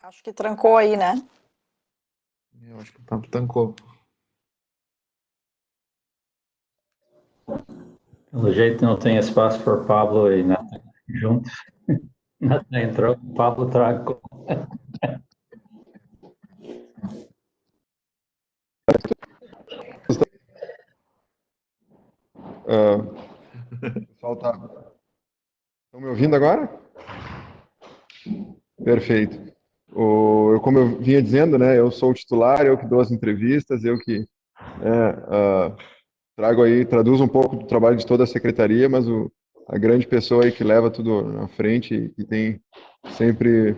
Acho que trancou aí, né? Eu acho que o Pablo tancou. Pelo jeito não tem espaço para Pablo e Nathan juntos. Nathan entrou, Pablo trancou. Pessoal, estão me ouvindo agora? Perfeito. Como eu vinha dizendo, né, eu sou o titular, eu que dou as entrevistas, eu que trago aí, traduzo um pouco do trabalho de toda a secretaria, mas a grande pessoa aí que leva tudo na frente e que tem sempre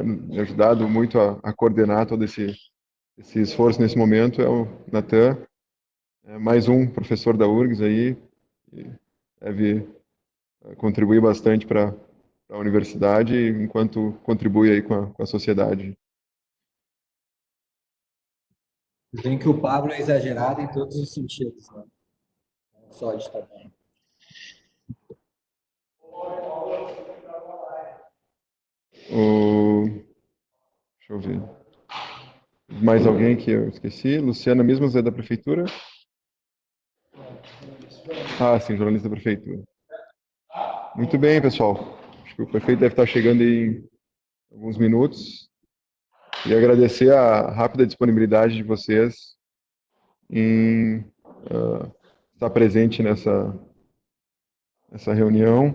me ajudado muito a coordenar todo esse esforço nesse momento é o Natan, mais um professor da URGS aí, que deve contribuir bastante para a universidade, enquanto contribui aí com a sociedade. Dizem que o Pablo é exagerado em todos os sentidos, né? Não só de tamanho. Deixa eu ver. Mais alguém que eu esqueci? Luciana mesmo, é da prefeitura? Ah, sim, jornalista da prefeitura. Muito bem, pessoal. Acho que o prefeito deve estar chegando em alguns minutos. E agradecer a rápida disponibilidade de vocês em estar presente nessa reunião.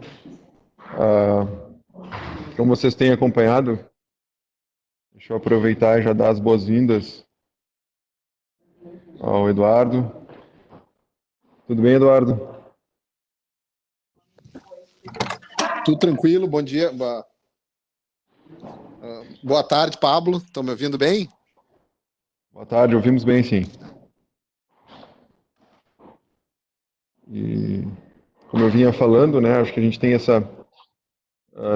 Como vocês têm acompanhado, deixa eu aproveitar e já dar as boas-vindas ao Eduardo. Tudo bem, Eduardo? Tudo tranquilo, bom dia. Boa tarde, Pablo. Estão me ouvindo bem? Boa tarde, ouvimos bem, sim. E como eu vinha falando, né, acho que a gente tem essa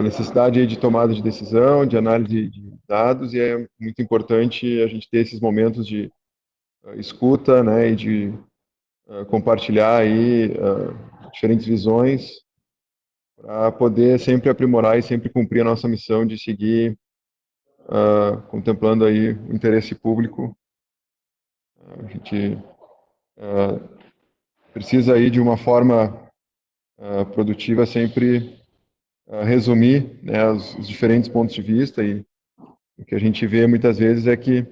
necessidade aí de tomada de decisão, de análise de dados, e é muito importante a gente ter esses momentos de escuta, né, e de compartilhar aí diferentes visões para poder sempre aprimorar e sempre cumprir a nossa missão de seguir contemplando aí o interesse público. A gente precisa aí de uma forma produtiva sempre resumir, né, os diferentes pontos de vista, e o que a gente vê muitas vezes é que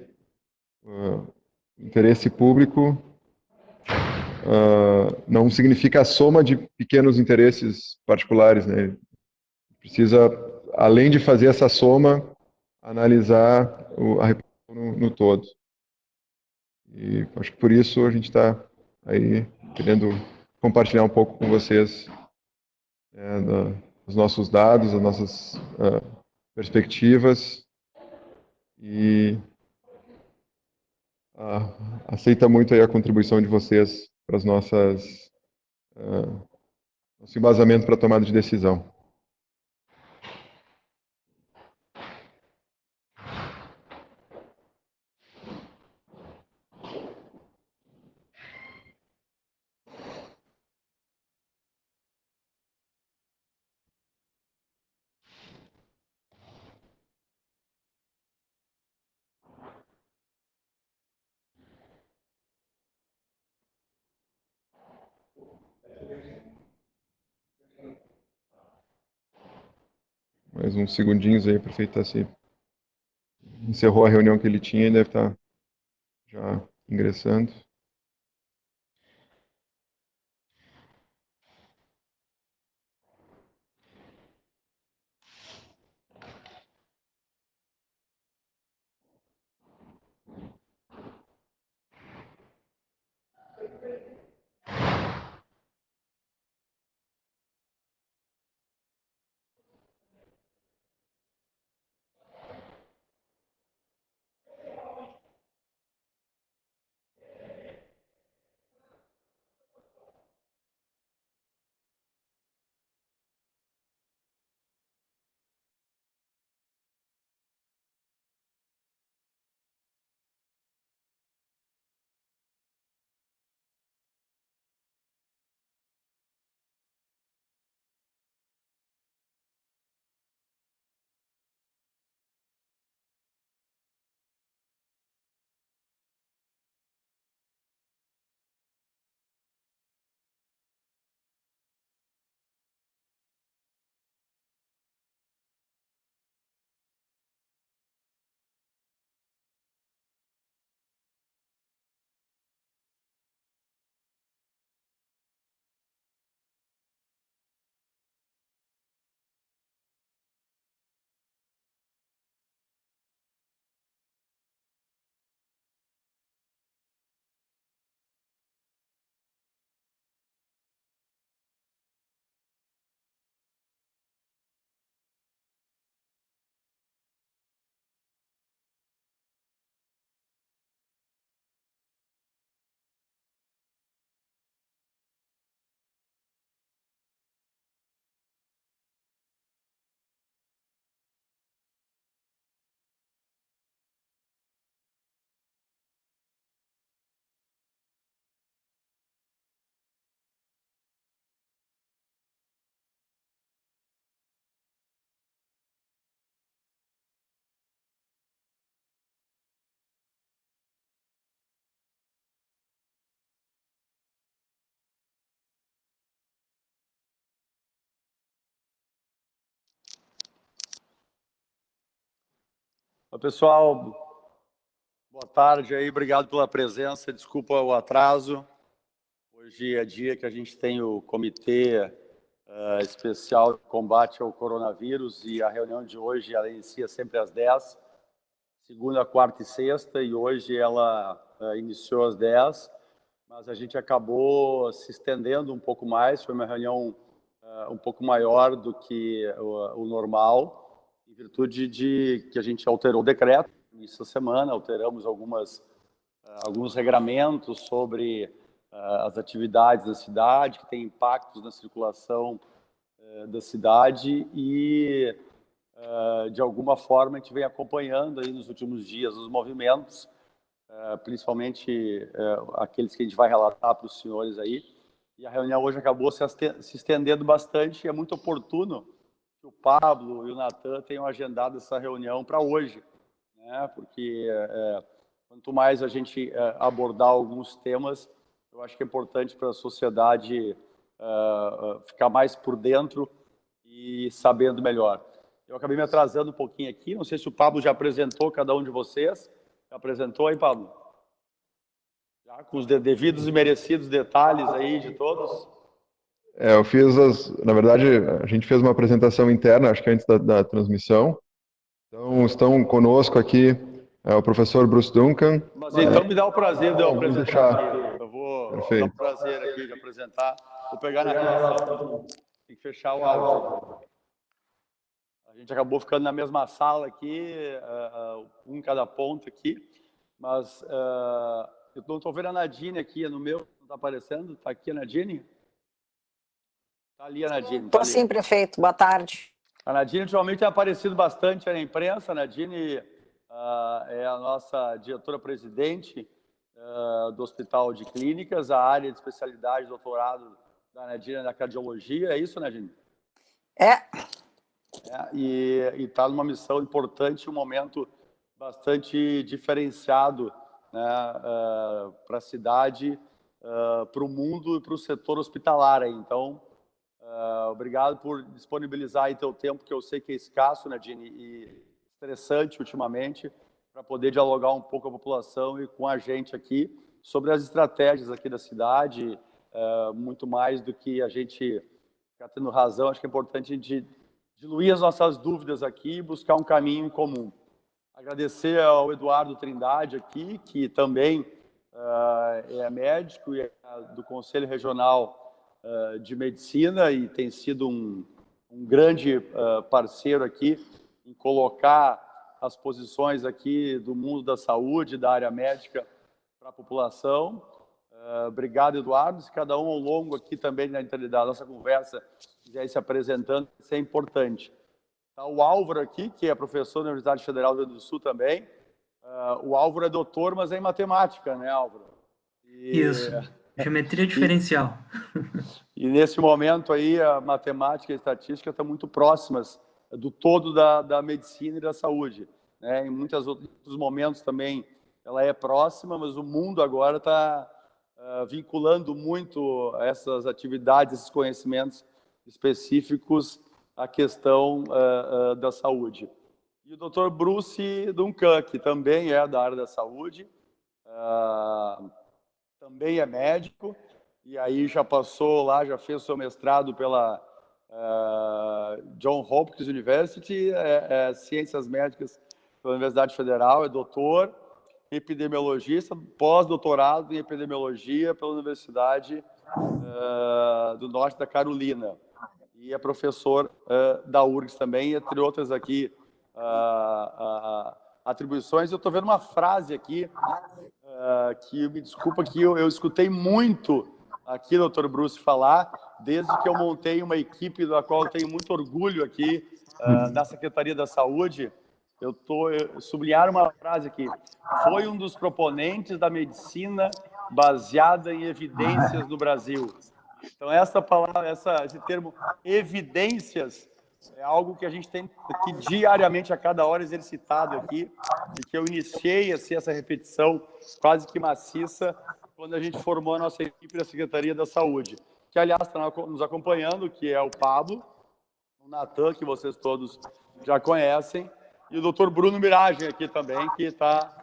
o interesse público não significa a soma de pequenos interesses particulares, né? Precisa, além de fazer essa soma, analisar a repercussão no todo. E acho que por isso a gente está aí querendo compartilhar um pouco com vocês os nossos dados, as nossas perspectivas, e aceita muito aí a contribuição de vocês para as nosso embasamento para a tomada de decisão. Mais uns segundinhos aí, o prefeito encerrou a reunião que ele tinha e deve estar já ingressando. Pessoal, boa tarde aí, obrigado pela presença, desculpa o atraso. Hoje é dia que a gente tem o Comitê Especial de Combate ao Coronavírus e a reunião de hoje ela inicia sempre às 10, segunda, quarta e sexta, e hoje ela iniciou às 10, mas a gente acabou se estendendo um pouco mais, foi uma reunião um pouco maior do que o normal, em virtude de que a gente alterou o decreto essa semana, alteramos alguns regramentos sobre as atividades da cidade, que têm impactos na circulação da cidade e, de alguma forma, a gente vem acompanhando aí nos últimos dias os movimentos, principalmente aqueles que a gente vai relatar para os senhores aí. E a reunião hoje acabou se estendendo bastante e é muito oportuno que o Pablo e o Natan tenham agendado essa reunião para hoje, né? Porque quanto mais a gente abordar alguns temas, eu acho que é importante para a sociedade ficar mais por dentro e sabendo melhor. Eu acabei me atrasando um pouquinho aqui, não sei se o Pablo já apresentou cada um de vocês. Já apresentou aí, Pablo? Já com os devidos e merecidos detalhes aí de todos? Eu fiz na verdade, a gente fez uma apresentação interna, acho que antes da transmissão. Então, estão conosco aqui o professor Bruce Duncan. Mas então me dá o prazer de eu apresentar aqui. Eu vou Perfeito. dar o prazer aqui de apresentar. Vou pegar na relação. Tem que fechar o áudio. A gente acabou ficando na mesma sala aqui, um em cada ponto aqui. Mas eu não estou vendo a Nadine aqui, no meu, não está aparecendo? Está aqui a Nadine? Está ali a Nadine. Estou sim, prefeito. Boa tarde. A Nadine ultimamente tem aparecido bastante na imprensa. A Nadine é a nossa diretora-presidente do Hospital de Clínicas, a área de especialidade, doutorado da Nadine é na cardiologia. É isso, Nadine? E está numa missão importante, um momento bastante diferenciado, né, para a cidade, para o mundo e para o setor hospitalar. Então, obrigado por disponibilizar aí teu tempo, que eu sei que é escasso, Nadine, e estressante ultimamente, para poder dialogar um pouco com a população e com a gente aqui sobre as estratégias aqui da cidade, muito mais do que a gente ficar tendo razão. Acho que é importante a gente diluir as nossas dúvidas aqui e buscar um caminho em comum. Agradecer ao Eduardo Trindade aqui, que também é médico e é do Conselho Regional de Medicina e tem sido um grande parceiro aqui em colocar as posições aqui do mundo da saúde, da área médica para a população. Obrigado, Eduardo. Se cada um ao longo aqui também da nossa conversa quiser ir se apresentando, isso é importante. Tá, o Álvaro aqui, que é professor da Universidade Federal do Rio Grande do Sul também. O Álvaro é doutor, mas é em matemática, né, Álvaro? Isso, geometria diferencial. E nesse momento aí, a matemática e a estatística estão muito próximas do todo da medicina e da saúde, né? Em muitos outros momentos também ela é próxima, mas o mundo agora está vinculando muito essas atividades, esses conhecimentos específicos à questão da saúde. E o Dr. Bruce Duncan, que também é da área da saúde, também é médico, e aí já passou lá, já fez seu mestrado pela John Hopkins University, Ciências Médicas pela Universidade Federal, é doutor, epidemiologista, pós-doutorado em epidemiologia pela Universidade do Norte da Carolina. E é professor da URGS também, entre outras aqui atribuições. Eu estou vendo uma frase aqui, que me desculpa, que eu escutei muito aqui, doutor Bruce, falar, desde que eu montei uma equipe da qual eu tenho muito orgulho aqui na Secretaria da Saúde. Eu sublinhar uma frase aqui. Foi um dos proponentes da medicina baseada em evidências no Brasil. Então, essa palavra, esse termo evidências é algo que a gente tem que diariamente, a cada hora, exercitado aqui, e que eu iniciei essa repetição quase que maciça quando a gente formou a nossa equipe da Secretaria da Saúde, que, aliás, está nos acompanhando, que é o Pablo, o Natan, que vocês todos já conhecem, E o doutor Bruno Miragem aqui também, que está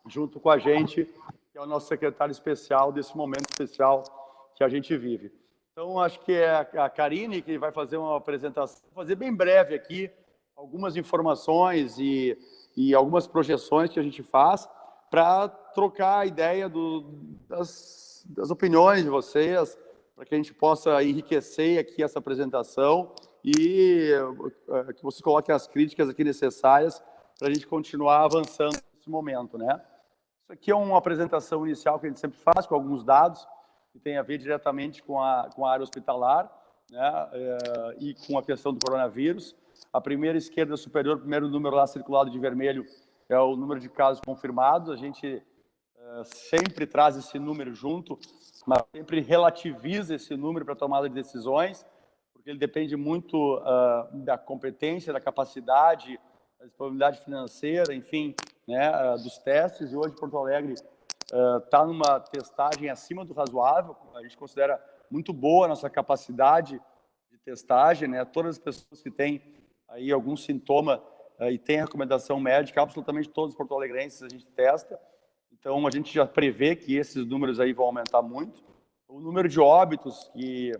junto com a gente, que é o nosso secretário especial desse momento especial que a gente vive. Então, acho que é a Karine que vai fazer uma apresentação, vou fazer bem breve aqui, algumas informações e algumas projeções que a gente faz para trocar a ideia das opiniões de vocês, para que a gente possa enriquecer aqui essa apresentação e que você coloque as críticas aqui necessárias para a gente continuar avançando nesse momento, né? Isso aqui é uma apresentação inicial que a gente sempre faz com alguns dados que tem a ver diretamente com a área hospitalar, né? E com a questão do coronavírus. A primeira esquerda superior, o primeiro número lá circulado de vermelho, é o número de casos confirmados. A gente sempre traz esse número junto, mas sempre relativiza esse número para a tomada de decisões, porque ele depende muito da competência, da capacidade, da disponibilidade financeira, enfim, né, dos testes. E hoje Porto Alegre está numa testagem acima do razoável. A gente considera muito boa a nossa capacidade de testagem, né? Todas as pessoas que têm aí algum sintoma e têm recomendação médica, absolutamente todos os porto-alegrenses a gente testa. Então, a gente já prevê que esses números aí vão aumentar muito. O número de óbitos que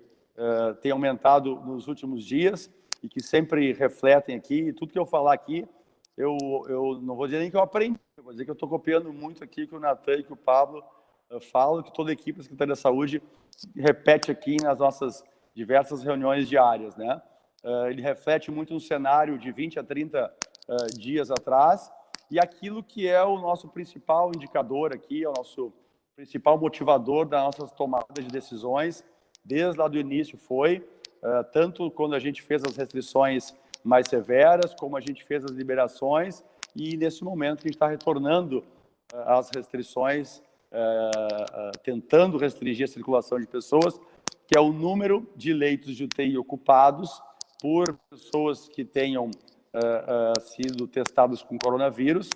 tem aumentado nos últimos dias e que sempre refletem aqui, e tudo que eu falar aqui, eu não vou dizer nem que eu aprendi, eu vou dizer que eu estou copiando muito aqui que o Natan e que o Pablo falam, que toda a equipe da Secretaria da Saúde repete aqui nas nossas diversas reuniões diárias, né? Ele reflete muito um cenário de 20 a 30 dias atrás, e aquilo que é o nosso principal indicador aqui, é o nosso principal motivador das nossas tomadas de decisões, desde lá do início foi, tanto quando a gente fez as restrições mais severas, como a gente fez as liberações, e nesse momento que a gente está retornando às restrições, tentando restringir a circulação de pessoas, que é o número de leitos de UTI ocupados por pessoas que tenham sido testados com coronavírus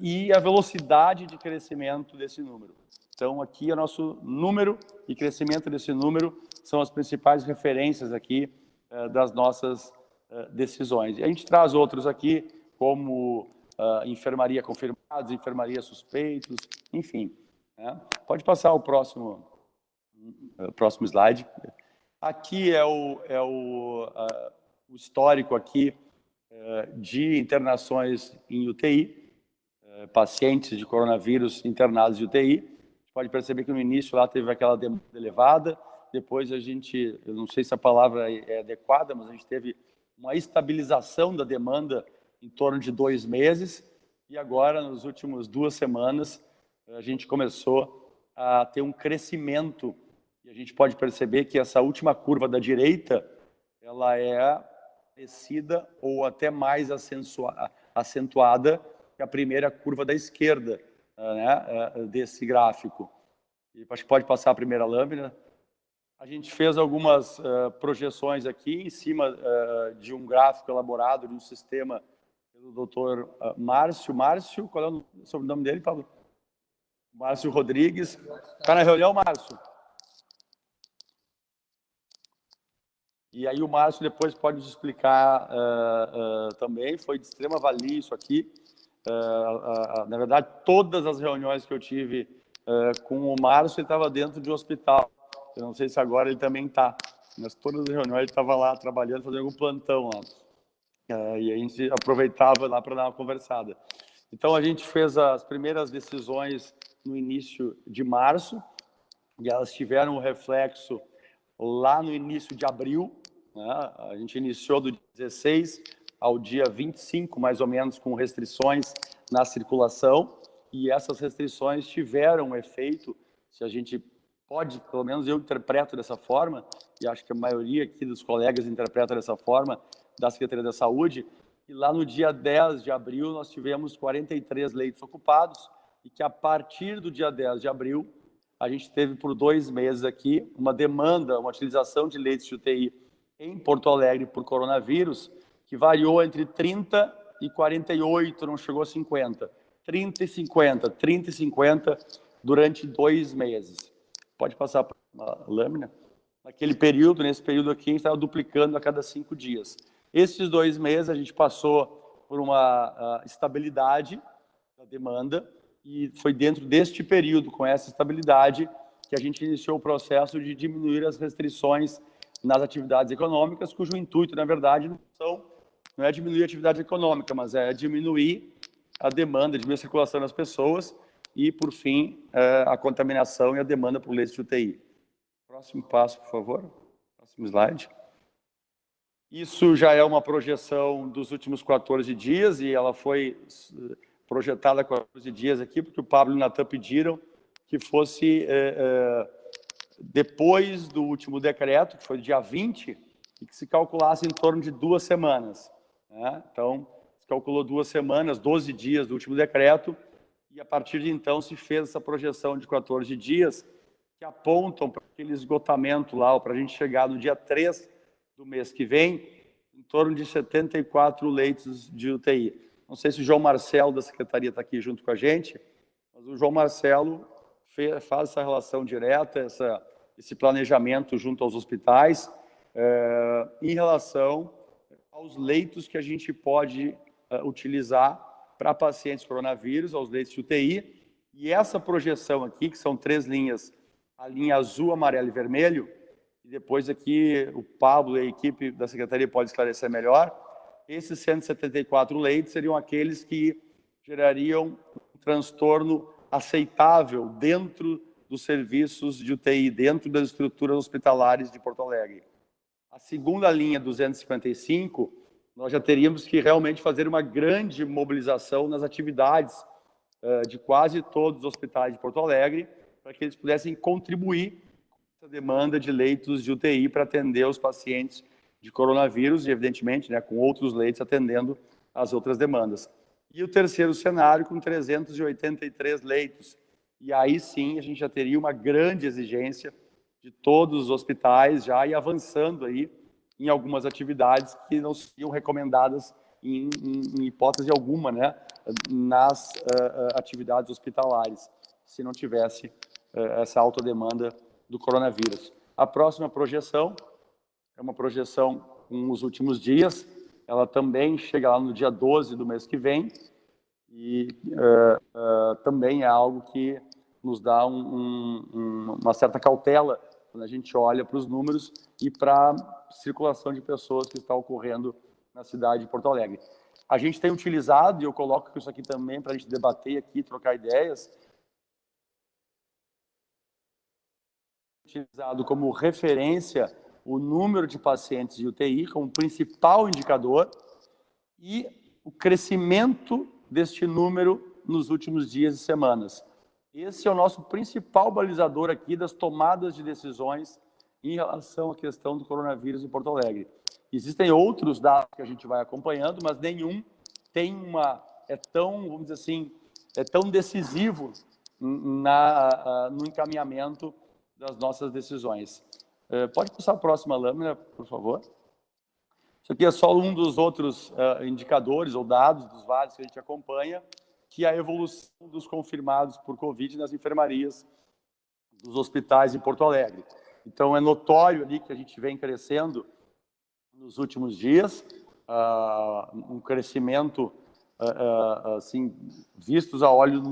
e a velocidade de crescimento desse número. Então, aqui é nosso número e crescimento desse número são as principais referências aqui das nossas decisões. E a gente traz outros aqui, como enfermaria confirmados, enfermaria suspeitos, enfim. Né? Pode passar o próximo slide. Aqui é o histórico aqui de internações em UTI, pacientes de coronavírus internados em UTI. A gente pode perceber que no início lá teve aquela demanda elevada, depois a gente, eu não sei se a palavra é adequada, mas a gente teve uma estabilização da demanda em torno de 2 meses, e agora, nas últimas 2 semanas, a gente começou a ter um crescimento, e a gente pode perceber que essa última curva da direita, ela é parecida ou até mais acentuada que a primeira curva da esquerda, né, desse gráfico. E acho que pode passar a primeira lâmina. A gente fez algumas projeções aqui em cima de um gráfico elaborado de um sistema pelo doutor Márcio. Márcio, qual é o sobrenome dele, Pablo? Márcio Rodrigues. Está na reunião, Márcio? E aí o Márcio depois pode nos explicar também, foi de extrema valia isso aqui. Na verdade, todas as reuniões que eu tive com o Márcio, ele estava dentro de um hospital. Eu não sei se agora ele também está, mas todas as reuniões ele estava lá trabalhando, fazendo algum plantão lá. E a gente aproveitava lá para dar uma conversada. Então, a gente fez as primeiras decisões no início de março, e elas tiveram um reflexo lá no início de abril, né? A gente iniciou do 16 ao dia 25, mais ou menos, com restrições na circulação, e essas restrições tiveram um efeito, se a gente pode, pelo menos eu interpreto dessa forma, e acho que a maioria aqui dos colegas interpreta dessa forma, da Secretaria da Saúde, e lá no dia 10 de abril nós tivemos 43 leitos ocupados, e que a partir do dia 10 de abril, a gente teve por 2 meses aqui uma demanda, uma utilização de leitos de UTI em Porto Alegre por coronavírus, que variou entre 30 e 48, não chegou a 50. 30 e 50, 30 e 50 durante 2 meses. Pode passar para a lâmina? Naquele período, nesse período aqui, a gente estava duplicando a cada 5 dias. Esses 2 meses, a gente passou por uma estabilidade da demanda, e foi dentro deste período, com essa estabilidade, que a gente iniciou o processo de diminuir as restrições nas atividades econômicas, cujo intuito, na verdade, não é diminuir a atividade econômica, mas é diminuir a demanda, diminuir a circulação das pessoas e, por fim, a contaminação e a demanda por leitos de UTI. Próximo passo, por favor. Próximo slide. Isso já é uma projeção dos últimos 14 dias e ela foi projetada há 14 dias aqui, porque o Pablo e o Natan pediram que fosse depois do último decreto, que foi dia 20, e que se calculasse em torno de 2 semanas. Né? Então, se calculou 2 semanas, 12 dias do último decreto, e a partir de então se fez essa projeção de 14 dias, que apontam para aquele esgotamento lá, para a gente chegar no dia 3 do mês que vem, em torno de 74 leitos de UTI. Não sei se o João Marcelo, da Secretaria, está aqui junto com a gente, mas o João Marcelo faz essa relação direta, esse planejamento junto aos hospitais, em relação aos leitos que a gente pode utilizar para pacientes coronavírus, aos leitos de UTI, e essa projeção aqui, que são 3 linhas, a linha azul, amarelo e vermelho, e depois aqui o Pablo e a equipe da Secretaria pode esclarecer melhor, esses 174 leitos seriam aqueles que gerariam um transtorno aceitável dentro dos serviços de UTI, dentro das estruturas hospitalares de Porto Alegre. A segunda linha, 255, nós já teríamos que realmente fazer uma grande mobilização nas atividades de quase todos os hospitais de Porto Alegre, para que eles pudessem contribuir com essa demanda de leitos de UTI para atender os pacientes de coronavírus e, evidentemente, né, com outros leitos atendendo as outras demandas. E o terceiro cenário com 383 leitos. E aí sim a gente já teria uma grande exigência de todos os hospitais já e avançando aí em algumas atividades que não seriam recomendadas em hipótese alguma, né, nas atividades hospitalares, se não tivesse essa alta demanda do coronavírus. A próxima projeção é uma projeção com os últimos dias, ela também chega lá no dia 12 do mês que vem, e também é algo que nos dá uma certa cautela quando a gente olha para os números e para a circulação de pessoas que está ocorrendo na cidade de Porto Alegre. A gente tem utilizado, e eu coloco isso aqui também para a gente debater aqui, trocar ideias, utilizado como referência o número de pacientes de UTI como principal indicador e o crescimento deste número nos últimos dias e semanas. Esse é o nosso principal balizador aqui das tomadas de decisões em relação à questão do coronavírus em Porto Alegre. Existem outros dados que a gente vai acompanhando, mas nenhum tem vamos dizer assim, é tão decisivo no encaminhamento das nossas decisões. Pode passar a próxima lâmina, por favor. Isso aqui é só um dos outros indicadores ou dados dos vários que a gente acompanha, que é a evolução dos confirmados por Covid nas enfermarias dos hospitais em Porto Alegre. Então, é notório ali que a gente vem crescendo nos últimos dias, um crescimento, assim, vistos a olhos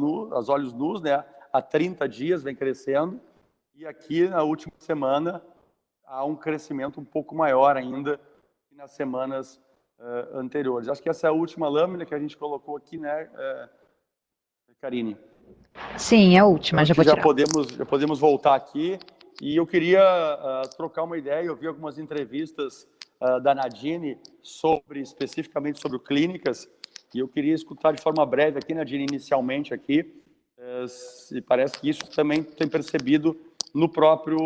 nus, né? Há 30 dias vem crescendo, e aqui, na última semana, há um crescimento um pouco maior ainda que nas semanas anteriores. Acho que essa é a última lâmina que a gente colocou aqui, né, Karine? Sim, é a última, Então, já vou tirar. Já podemos voltar aqui. E eu queria trocar uma ideia. Eu vi algumas entrevistas da Nadine especificamente sobre clínicas, e eu queria escutar de forma breve aqui, Nadine, inicialmente aqui, e parece que isso também tem percebido no próprio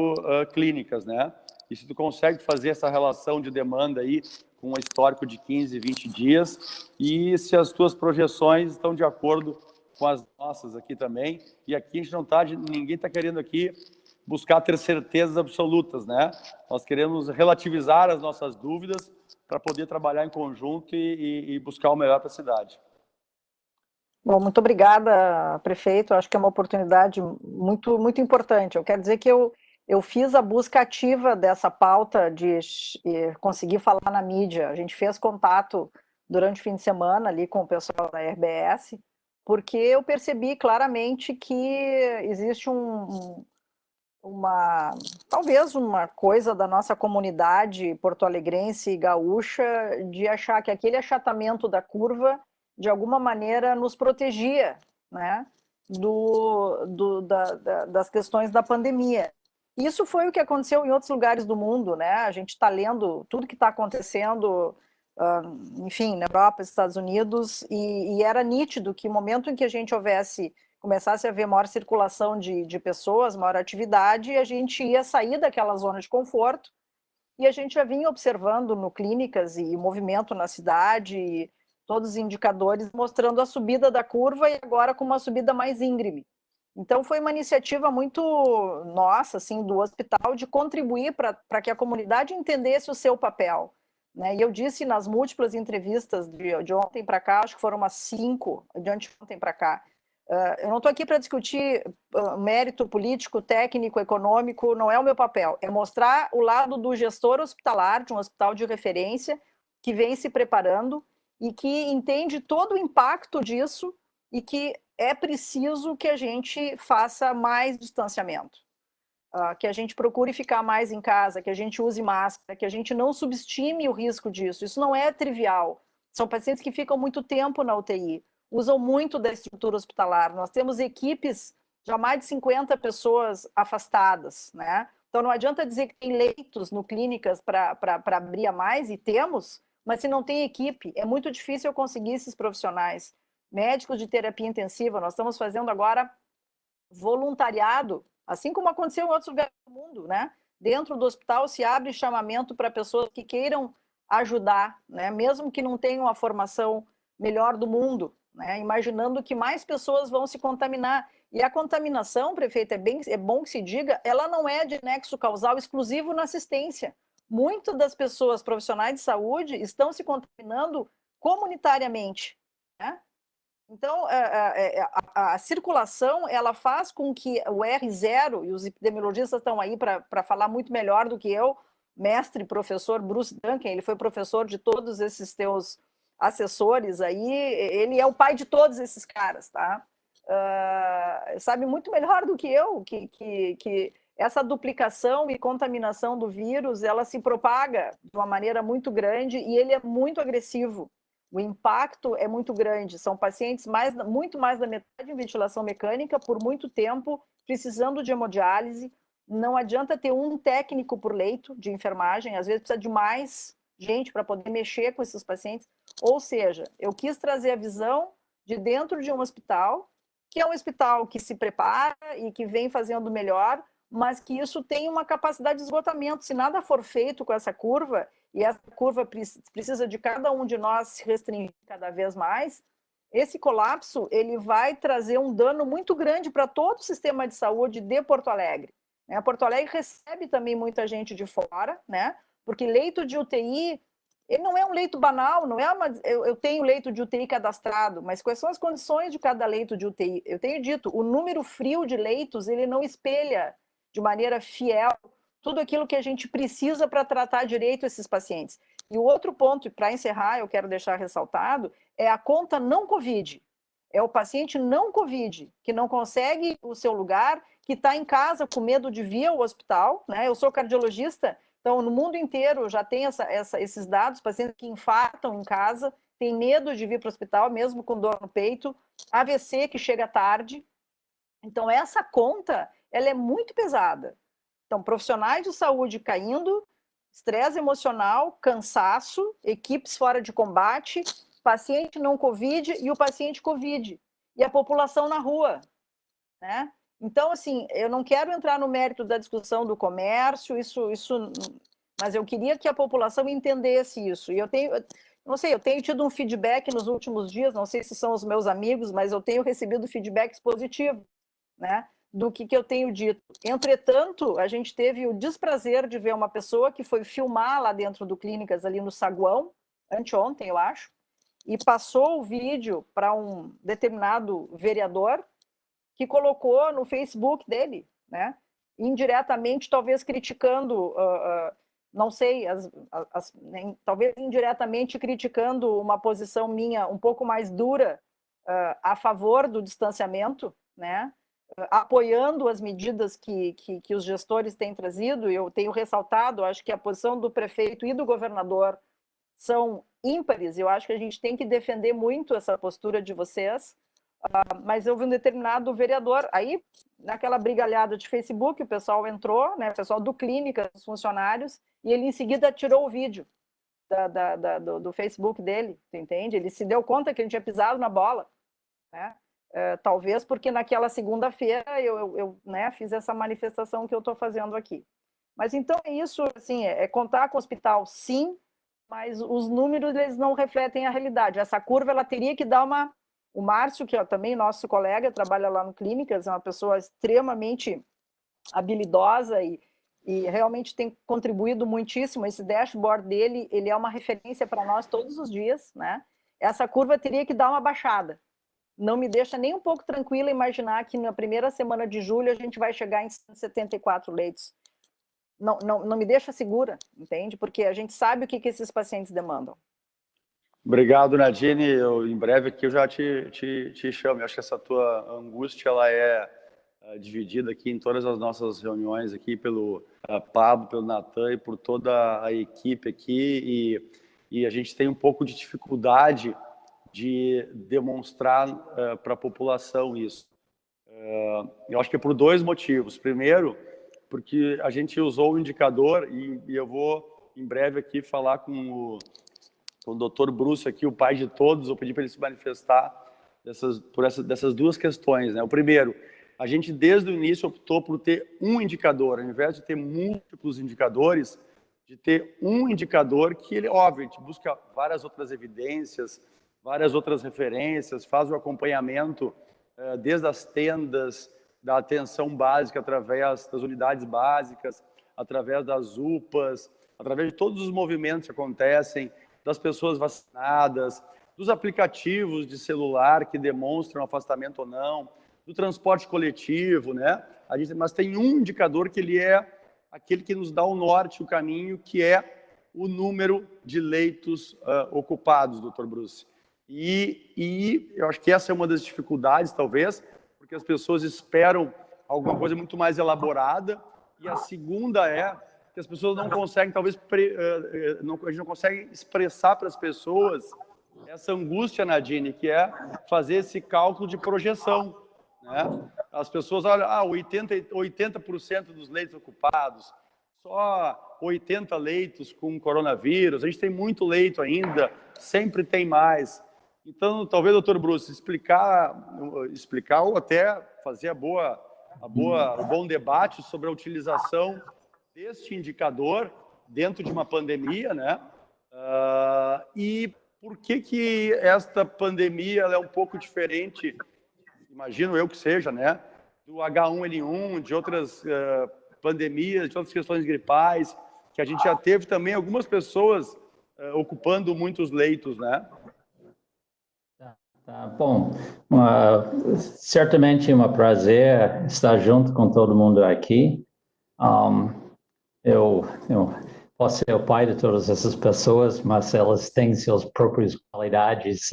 clínicas, né? E se tu consegue fazer essa relação de demanda aí com um histórico de 15, 20 dias, e se as tuas projeções estão de acordo com as nossas aqui também. E aqui a gente não está, ninguém está querendo aqui buscar ter certezas absolutas, né? Nós queremos relativizar as nossas dúvidas para poder trabalhar em conjunto e buscar o melhor para a cidade. Bom, muito obrigada, prefeito. Acho que é uma oportunidade muito, muito importante. Eu quero dizer que eu fiz a busca ativa dessa pauta de conseguir falar na mídia. A gente fez contato durante o fim de semana ali com o pessoal da RBS, porque eu percebi claramente que existe talvez uma coisa da nossa comunidade porto-alegrense e gaúcha de achar que aquele achatamento da curva, de alguma maneira, nos protegia, né, das questões da pandemia. Isso foi o que aconteceu em outros lugares do mundo, né? A gente está lendo tudo que está acontecendo, enfim, na Europa, Estados Unidos, e era nítido que o momento em que a gente começasse a haver maior circulação de pessoas, maior atividade, a gente ia sair daquela zona de conforto, e a gente já vinha observando no clínicas e movimento na cidade, todos os indicadores mostrando a subida da curva e agora com uma subida mais íngreme. Então foi uma iniciativa muito nossa, assim, do hospital, de contribuir para que a comunidade entendesse o seu papel, né? E eu disse nas múltiplas entrevistas de ontem para cá, acho que foram umas 5, de ontem para cá, eu não estou aqui para discutir mérito político, técnico, econômico, não é o meu papel. É mostrar o lado do gestor hospitalar, de um hospital de referência, que vem se preparando e que entende todo o impacto disso e que é preciso que a gente faça mais distanciamento, que a gente procure ficar mais em casa, que a gente use máscara, que a gente não subestime o risco disso. Isso não é trivial. São pacientes que ficam muito tempo na UTI, usam muito da estrutura hospitalar. Nós temos equipes já mais de 50 pessoas afastadas, né? Então não adianta dizer que tem leitos no clínicas para abrir a mais, e temos, mas se não tem equipe, é muito difícil eu conseguir esses profissionais. Médicos de terapia intensiva, nós estamos fazendo agora voluntariado, assim como aconteceu em outros lugares do mundo, né? Dentro do hospital se abre chamamento para pessoas que queiram ajudar, né? Mesmo que não tenham a formação melhor do mundo, né? Imaginando que mais pessoas vão se contaminar. E a contaminação, prefeito, é bom que se diga, ela não é de nexo causal exclusivo na assistência. Muitas das pessoas profissionais de saúde estão se contaminando comunitariamente, né? Então, a circulação, ela faz com que o R0, e os epidemiologistas estão aí para falar muito melhor do que eu, mestre professor Bruce Duncan, ele foi professor de todos esses teus assessores aí, ele é o pai de todos esses caras, tá? Sabe muito melhor do que eu, que essa duplicação e contaminação do vírus, ela se propaga de uma maneira muito grande e ele é muito agressivo. O impacto é muito grande, são pacientes muito mais da metade em ventilação mecânica por muito tempo, precisando de hemodiálise. Não adianta ter um técnico por leito de enfermagem, às vezes precisa de mais gente para poder mexer com esses pacientes. Ou seja, eu quis trazer a visão de dentro de um hospital, que é um hospital que se prepara e que vem fazendo melhor, mas que isso tem uma capacidade de esgotamento. Se nada for feito com essa curva, e essa curva precisa de cada um de nós se restringir cada vez mais, esse colapso ele vai trazer um dano muito grande para todo o sistema de saúde de Porto Alegre. Porto Alegre recebe também muita gente de fora, né? Porque leito de UTI, ele não é um leito banal, não é eu tenho leito de UTI cadastrado, mas quais são as condições de cada leito de UTI? Eu tenho dito, o número frio de leitos, ele não espelha de maneira fiel tudo aquilo que a gente precisa para tratar direito esses pacientes. E o outro ponto, para encerrar, eu quero deixar ressaltado, é a conta não Covid. É o paciente não Covid, que não consegue o seu lugar, que está em casa com medo de vir ao hospital, né? Eu sou cardiologista, então no mundo inteiro já tem esses dados, pacientes que infartam em casa, têm medo de vir para o hospital, mesmo com dor no peito, AVC que chega tarde. Então essa conta, ela é muito pesada. Então, profissionais de saúde caindo, estresse emocional, cansaço, equipes fora de combate, paciente não Covid e o paciente Covid. E a população na rua, né? Então, assim, eu não quero entrar no mérito da discussão do comércio, mas eu queria que a população entendesse isso. E eu tenho tido um feedback nos últimos dias, não sei se são os meus amigos, mas eu tenho recebido feedbacks positivos, né? Do que eu tenho dito. Entretanto, a gente teve o desprazer de ver uma pessoa que foi filmar lá dentro do Clínicas, ali no saguão, anteontem, eu acho, e passou o vídeo para um determinado vereador que colocou no Facebook dele, né? Indiretamente, talvez criticando não sei, talvez indiretamente criticando uma posição minha um pouco mais dura a favor do distanciamento, né? Apoiando as medidas que os gestores têm trazido. Eu tenho ressaltado, acho que a posição do prefeito e do governador são ímpares. Eu acho que a gente tem que defender muito essa postura de vocês, mas eu vi um determinado vereador, aí naquela brigalhada de Facebook, o pessoal entrou, né, o pessoal do Clínica, os funcionários, e ele em seguida tirou o vídeo do Facebook dele, tu entende? Ele se deu conta que ele tinha pisado na bola, né? Talvez porque naquela segunda-feira eu né, fiz essa manifestação que eu estou fazendo aqui. Mas então é isso, assim, é contar com o hospital, sim, mas os números eles não refletem a realidade. Essa curva ela teria que dar uma... O Márcio, que é também nosso colega, trabalha lá no Clínicas, é uma pessoa extremamente habilidosa e realmente tem contribuído muitíssimo. Esse dashboard dele, ele é uma referência para nós todos os dias, né? Essa curva teria que dar uma baixada. Não me deixa nem um pouco tranquila imaginar que na primeira semana de julho a gente vai chegar em 174 leitos. Não me deixa segura, entende? Porque a gente sabe o que esses pacientes demandam. Obrigado, Nadine. Em breve aqui eu já te chamo. Eu acho que essa tua angústia ela é dividida aqui em todas as nossas reuniões aqui pelo Pablo, pelo Natan e por toda a equipe aqui. E a gente tem um pouco de dificuldade de demonstrar para a população isso. Eu acho que é por dois motivos. Primeiro, porque a gente usou o indicador e eu vou em breve aqui falar com o Dr. Bruce aqui, o pai de todos, eu pedi para ele se manifestar dessas duas questões, né? O primeiro, a gente desde o início optou por ter um indicador, ao invés de ter múltiplos indicadores, de ter um indicador que ele, óbvio, a gente busca várias outras evidências, várias outras referências, faz o acompanhamento desde as tendas, da atenção básica através das unidades básicas, através das UPAs, através de todos os movimentos que acontecem, das pessoas vacinadas, dos aplicativos de celular que demonstram afastamento ou não, do transporte coletivo, né? Mas tem um indicador que ele é aquele que nos dá o norte, o caminho, que é o número de leitos ocupados, Dr. Bruce. E eu acho que essa é uma das dificuldades, talvez, porque as pessoas esperam alguma coisa muito mais elaborada, e a segunda é que as pessoas não conseguem, talvez, a gente não consegue expressar para as pessoas essa angústia, Nadine, que é fazer esse cálculo de projeção, né? As pessoas olham, 80% dos leitos ocupados, só 80 leitos com coronavírus, a gente tem muito leito ainda, sempre tem mais. Então, talvez, doutor Bruce, explicar ou até fazer o bom debate sobre a utilização deste indicador dentro de uma pandemia, né? E por que esta pandemia ela é um pouco diferente, imagino eu que seja, né? Do H1N1, de outras pandemias, de outras questões gripais, que a gente já teve também algumas pessoas ocupando muitos leitos, né? Tá bom. Certamente é um prazer estar junto com todo mundo aqui. Eu posso ser o pai de todas essas pessoas, mas elas têm suas próprias qualidades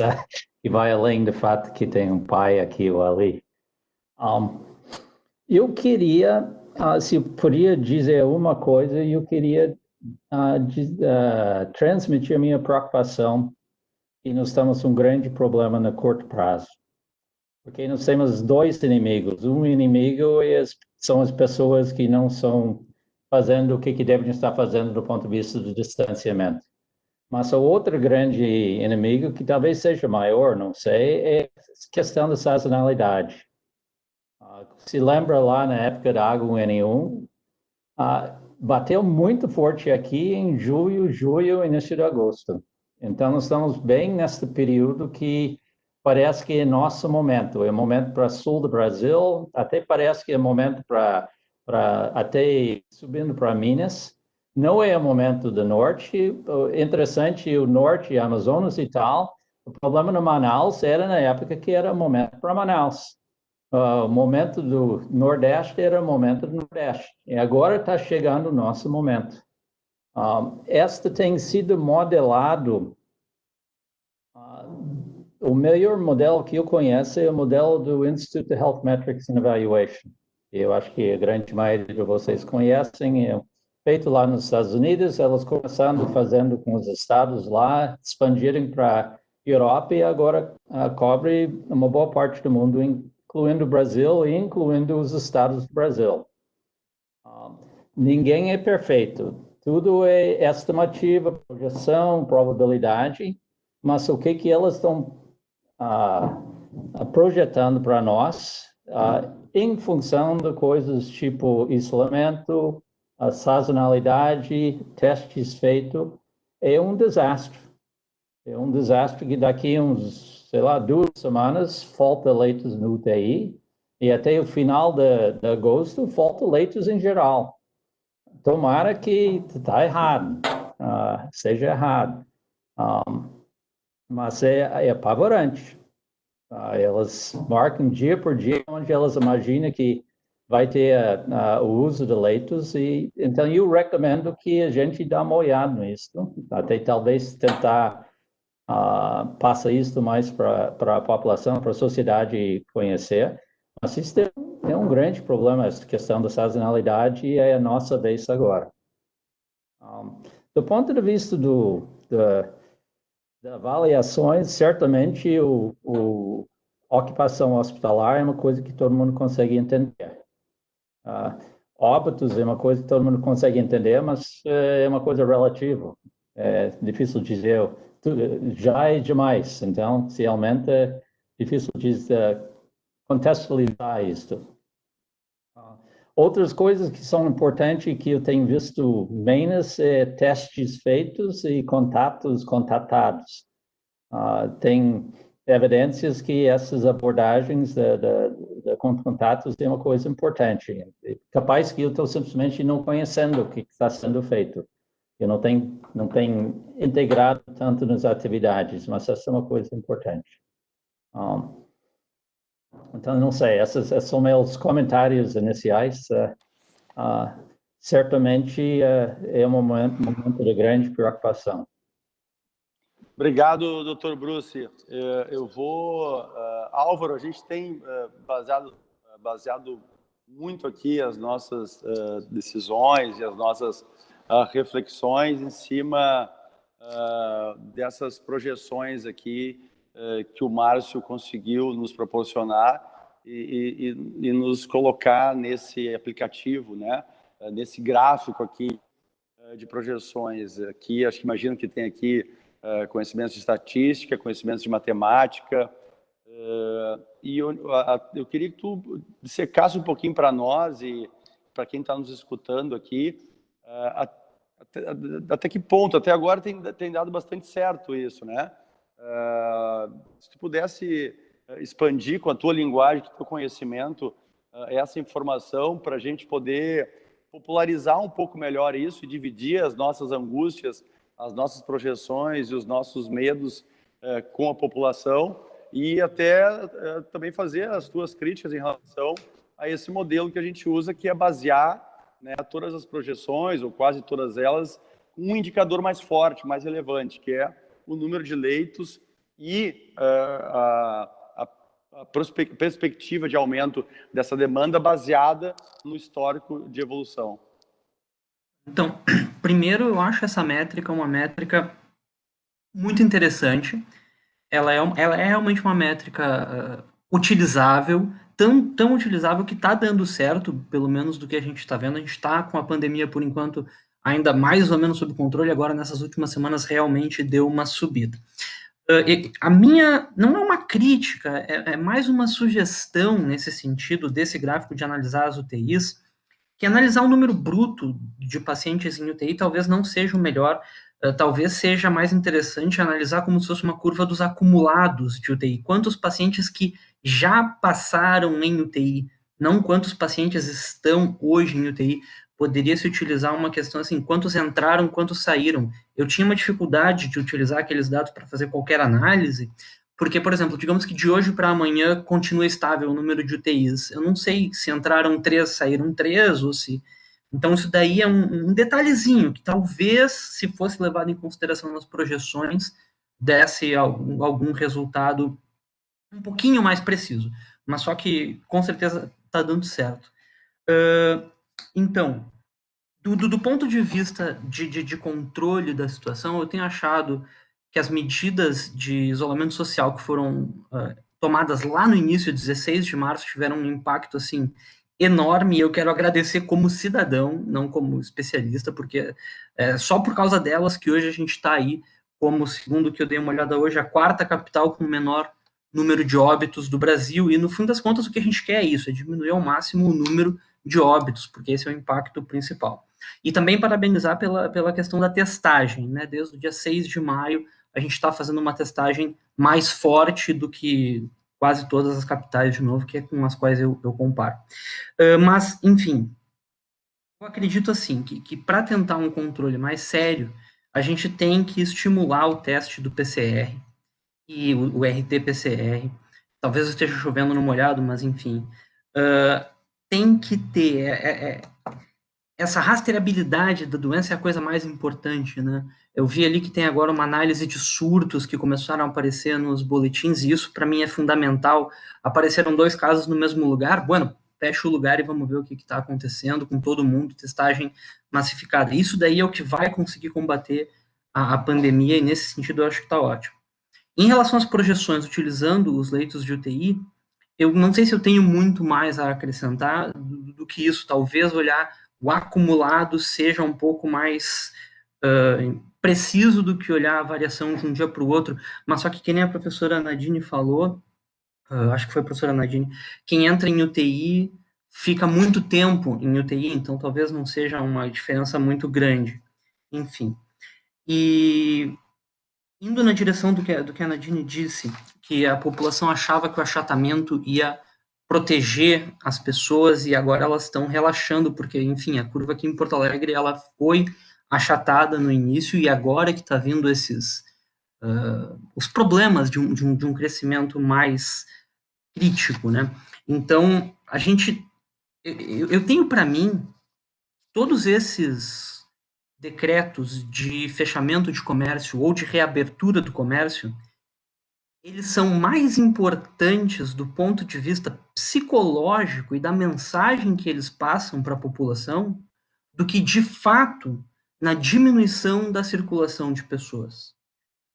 e vai além do fato que tem um pai aqui ou ali. Eu queria, se eu podia dizer uma coisa, eu queria transmitir minha preocupação que nós temos um grande problema no curto prazo. Porque nós temos dois inimigos. Um inimigo são as pessoas que não estão fazendo o que devem estar fazendo do ponto de vista do distanciamento. Mas o outro grande inimigo, que talvez seja maior, não sei, é a questão da sazonalidade. Se lembra lá na época da H1N1, bateu muito forte aqui em julho, início de agosto. Então, nós estamos bem nesse período que parece que é nosso momento. É momento para o sul do Brasil, até parece que é momento para até subindo para Minas. Não é o momento do norte. Interessante, o norte, Amazonas e tal. O problema no Manaus era na época que era o momento para Manaus. O momento do Nordeste era o momento do Nordeste. E agora está chegando o nosso momento. Esta tem sido modelado, o melhor modelo que eu conheço é o modelo do Institute of Health Metrics and Evaluation. Eu acho que a grande maioria de vocês conhecem, é feito lá nos Estados Unidos, elas começando fazendo com os estados lá, expandirem para a Europa e agora cobre uma boa parte do mundo, incluindo o Brasil e incluindo os estados do Brasil. Ninguém é perfeito. Tudo é estimativa, projeção, probabilidade, mas o que elas estão projetando para nós, em função de coisas tipo isolamento, sazonalidade, testes feitos, é um desastre. É um desastre que daqui uns, 2 semanas, falta leitos no UTI, e até o final de agosto, falta leitos em geral. Tomara que está errado, seja errado. Mas é apavorante. Elas marcam dia por dia onde elas imaginam que vai ter o uso de leitos, e então eu recomendo que a gente dê uma olhada nisso, até talvez tentar passar isso mais para a população, para a sociedade conhecer. Mas isso é um grande problema, essa questão da sazonalidade, e é a nossa vez agora. Do ponto de vista de avaliações, certamente a ocupação hospitalar é uma coisa que todo mundo consegue entender. Óbitos é uma coisa que todo mundo consegue entender, mas é uma coisa relativa. É difícil dizer, já é demais, então, se aumenta, é difícil contextualizar isso. Outras coisas que são importantes que eu tenho visto menos é testes feitos e contatos contatados. Tem evidências que essas abordagens com contatos é uma coisa importante. É capaz que eu estou simplesmente não conhecendo o que está sendo feito. Eu não tenho integrado tanto nas atividades, mas essa é uma coisa importante. Então, não sei, esses são meus comentários iniciais. Certamente é um momento de grande preocupação. Obrigado, Dr. Bruce. Álvaro, a gente tem baseado muito aqui as nossas decisões e as nossas reflexões em cima dessas projeções aqui que o Márcio conseguiu nos proporcionar e nos colocar nesse aplicativo, né? Nesse gráfico aqui de projeções. Aqui, imagino que tem aqui conhecimentos de estatística, conhecimentos de matemática, e eu queria que tu dissecasse um pouquinho para nós e para quem está nos escutando aqui, até que ponto, até agora tem dado bastante certo isso, né? Se tu pudesse expandir com a tua linguagem, com o teu conhecimento, essa informação para a gente poder popularizar um pouco melhor isso e dividir as nossas angústias, as nossas projeções e os nossos medos com a população, e até também fazer as tuas críticas em relação a esse modelo que a gente usa, que é basear, né, todas as projeções, ou quase todas elas, um indicador mais forte, mais relevante, que é o número de leitos e a perspectiva de aumento dessa demanda baseada no histórico de evolução. Então, primeiro, eu acho essa métrica uma métrica muito interessante. Ela é realmente uma métrica utilizável, tão utilizável que está dando certo, pelo menos do que a gente está vendo. A gente está com a pandemia, por enquanto, ainda mais ou menos sob controle. Agora, nessas últimas semanas, realmente deu uma subida. A minha não é uma crítica, é mais uma sugestão nesse sentido desse gráfico de analisar as UTIs, que analisar o número bruto de pacientes em UTI talvez não seja o melhor, talvez seja mais interessante analisar como se fosse uma curva dos acumulados de UTI, quantos pacientes que já passaram em UTI, não quantos pacientes estão hoje em UTI. Poderia se utilizar uma questão assim, quantos entraram, quantos saíram. Eu tinha uma dificuldade de utilizar aqueles dados para fazer qualquer análise, porque, por exemplo, digamos que de hoje para amanhã continua estável o número de UTIs. Eu não sei se entraram 3, saíram 3, ou se Então, isso daí é um detalhezinho que talvez, se fosse levado em consideração nas projeções, desse algum resultado um pouquinho mais preciso. Mas só que, com certeza, está dando certo. Então, do ponto de vista de controle da situação, eu tenho achado que as medidas de isolamento social que foram tomadas lá no início, 16 de março, tiveram um impacto, assim, enorme, e eu quero agradecer como cidadão, não como especialista, porque é só por causa delas que hoje a gente está aí, como, segundo que eu dei uma olhada hoje, a quarta capital com o menor número de óbitos do Brasil, e no fim das contas o que a gente quer é isso, é diminuir ao máximo o número de óbitos, porque esse é o impacto principal. E também parabenizar pela questão da testagem, né? Desde o dia 6 de maio, a gente está fazendo uma testagem mais forte do que quase todas as capitais, de novo, que é com as quais eu comparo. Mas, enfim, eu acredito assim, que para tentar um controle mais sério, a gente tem que estimular o teste do PCR e o RT-PCR. Talvez eu esteja chovendo no molhado, mas enfim. Tem que ter... essa rastreabilidade da doença é a coisa mais importante, né? Eu vi ali que tem agora uma análise de surtos que começaram a aparecer nos boletins, e isso para mim é fundamental. Apareceram 2 casos no mesmo lugar, bueno, fecha o lugar e vamos ver o que está acontecendo com todo mundo, testagem massificada. Isso daí é o que vai conseguir combater a pandemia, e nesse sentido eu acho que está ótimo. Em relação às projeções, utilizando os leitos de UTI, eu não sei se eu tenho muito mais a acrescentar do que isso. Talvez olhar o acumulado seja um pouco mais preciso do que olhar a variação de um dia para o outro, mas só que nem a professora Nadine falou, acho que foi a professora Nadine, quem entra em UTI fica muito tempo em UTI, então talvez não seja uma diferença muito grande. Enfim. E indo na direção do que a Nadine disse, que a população achava que o achatamento ia proteger as pessoas e agora elas estão relaxando, porque, enfim, a curva aqui em Porto Alegre, ela foi achatada no início e agora que está vindo os problemas de um crescimento mais crítico, né? Então, eu tenho para mim todos esses decretos de fechamento de comércio ou de reabertura do comércio, eles são mais importantes do ponto de vista psicológico e da mensagem que eles passam para a população do que, de fato, na diminuição da circulação de pessoas.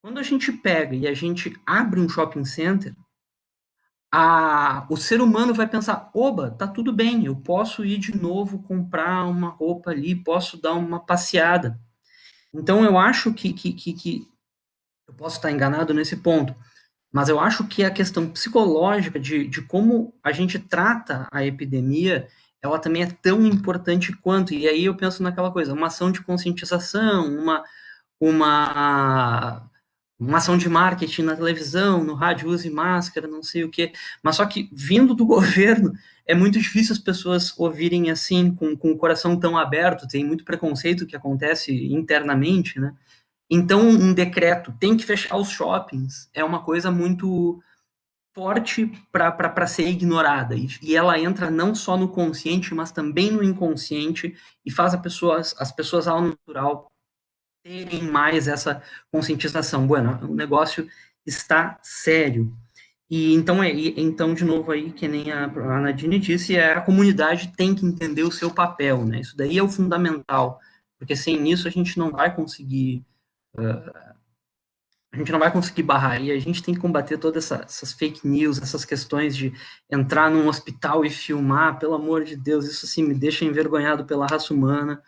Quando a gente pega e a gente abre um shopping center, o ser humano vai pensar, oba, tá tudo bem, eu posso ir de novo comprar uma roupa ali, posso dar uma passeada. Então, eu acho que eu posso estar enganado nesse ponto, mas eu acho que a questão psicológica de como a gente trata a epidemia, ela também é tão importante quanto, e aí eu penso naquela coisa, uma ação de conscientização, uma ação de marketing na televisão, no rádio, use máscara, não sei o quê, mas só que vindo do governo, é muito difícil as pessoas ouvirem assim, com o coração tão aberto, tem muito preconceito que acontece internamente, né? Então, um decreto tem que fechar os shoppings é uma coisa muito forte para ser ignorada. E ela entra não só no consciente, mas também no inconsciente e faz as pessoas ao natural terem mais essa conscientização. Bueno, o negócio está sério. E então, de novo aí, que nem a Nadine disse, a comunidade tem que entender o seu papel, né? Isso daí é o fundamental, porque sem isso a gente não vai conseguir barrar, e a gente tem que combater todas essas fake news, essas questões de entrar num hospital e filmar, pelo amor de Deus, isso assim me deixa envergonhado pela raça humana,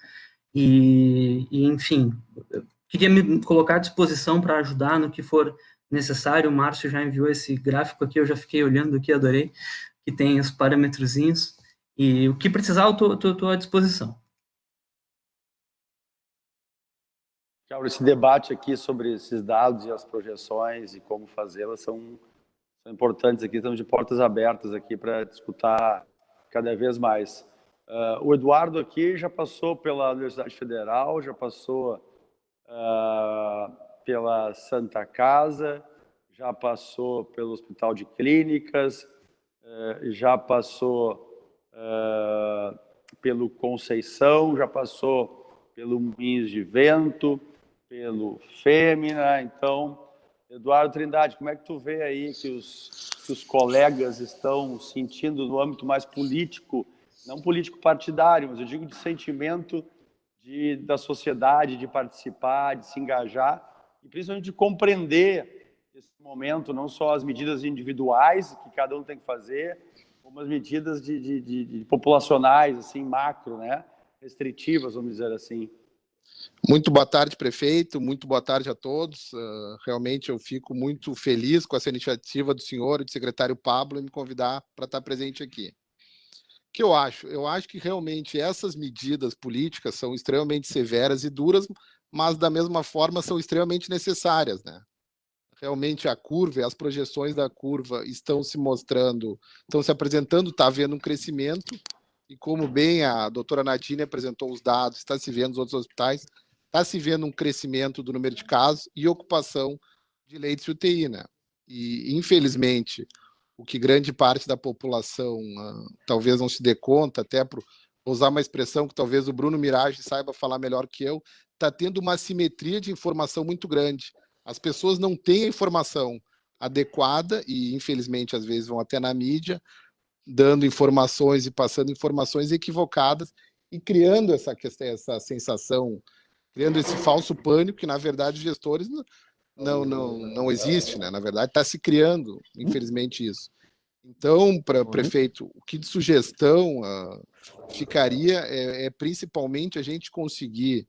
e enfim, eu queria me colocar à disposição para ajudar no que for necessário. O Márcio já enviou esse gráfico aqui, eu já fiquei olhando aqui, adorei, que tem os parâmetrozinhos, e o que precisar eu tô à disposição. Esse debate aqui sobre esses dados e as projeções e como fazê-las são importantes aqui, estamos de portas abertas aqui para discutir cada vez mais. O Eduardo aqui já passou pela Universidade Federal, já passou pela Santa Casa, já passou pelo Hospital de Clínicas, já passou pelo Conceição, já passou pelo Moinhos de Vento, pelo Fêmea. Então, Eduardo Trindade, como é que tu vê aí que os colegas estão sentindo no âmbito mais político, não político partidário, mas eu digo de sentimento da sociedade, de participar, de se engajar e principalmente de compreender esse momento, não só as medidas individuais que cada um tem que fazer, como as medidas de populacionais, assim, macro, né? Restritivas, vamos dizer assim. Muito boa tarde, prefeito. Muito boa tarde a todos. Realmente eu fico muito feliz com essa iniciativa do senhor e do secretário Pablo em me convidar para estar presente aqui. O que eu acho? Eu acho que realmente essas medidas políticas são extremamente severas e duras, mas da mesma forma são extremamente necessárias, né? Realmente a curva, as projeções da curva estão se mostrando, estão se apresentando, está havendo um crescimento, e como bem a doutora Nadine apresentou os dados, está se vendo nos outros hospitais, está se vendo um crescimento do número de casos e ocupação de leitos de UTI, né? E, infelizmente, o que grande parte da população talvez não se dê conta, até por usar uma expressão que talvez o Bruno Mirage saiba falar melhor que eu, está tendo uma assimetria de informação muito grande. As pessoas não têm a informação adequada e, infelizmente, às vezes vão até na mídia, dando informações e passando informações equivocadas e criando essa questão, essa sensação, criando esse falso pânico que, na verdade, os gestores não existe, né? Na verdade, está se criando, infelizmente, isso. Então, para prefeito, o que de sugestão ficaria é principalmente a gente conseguir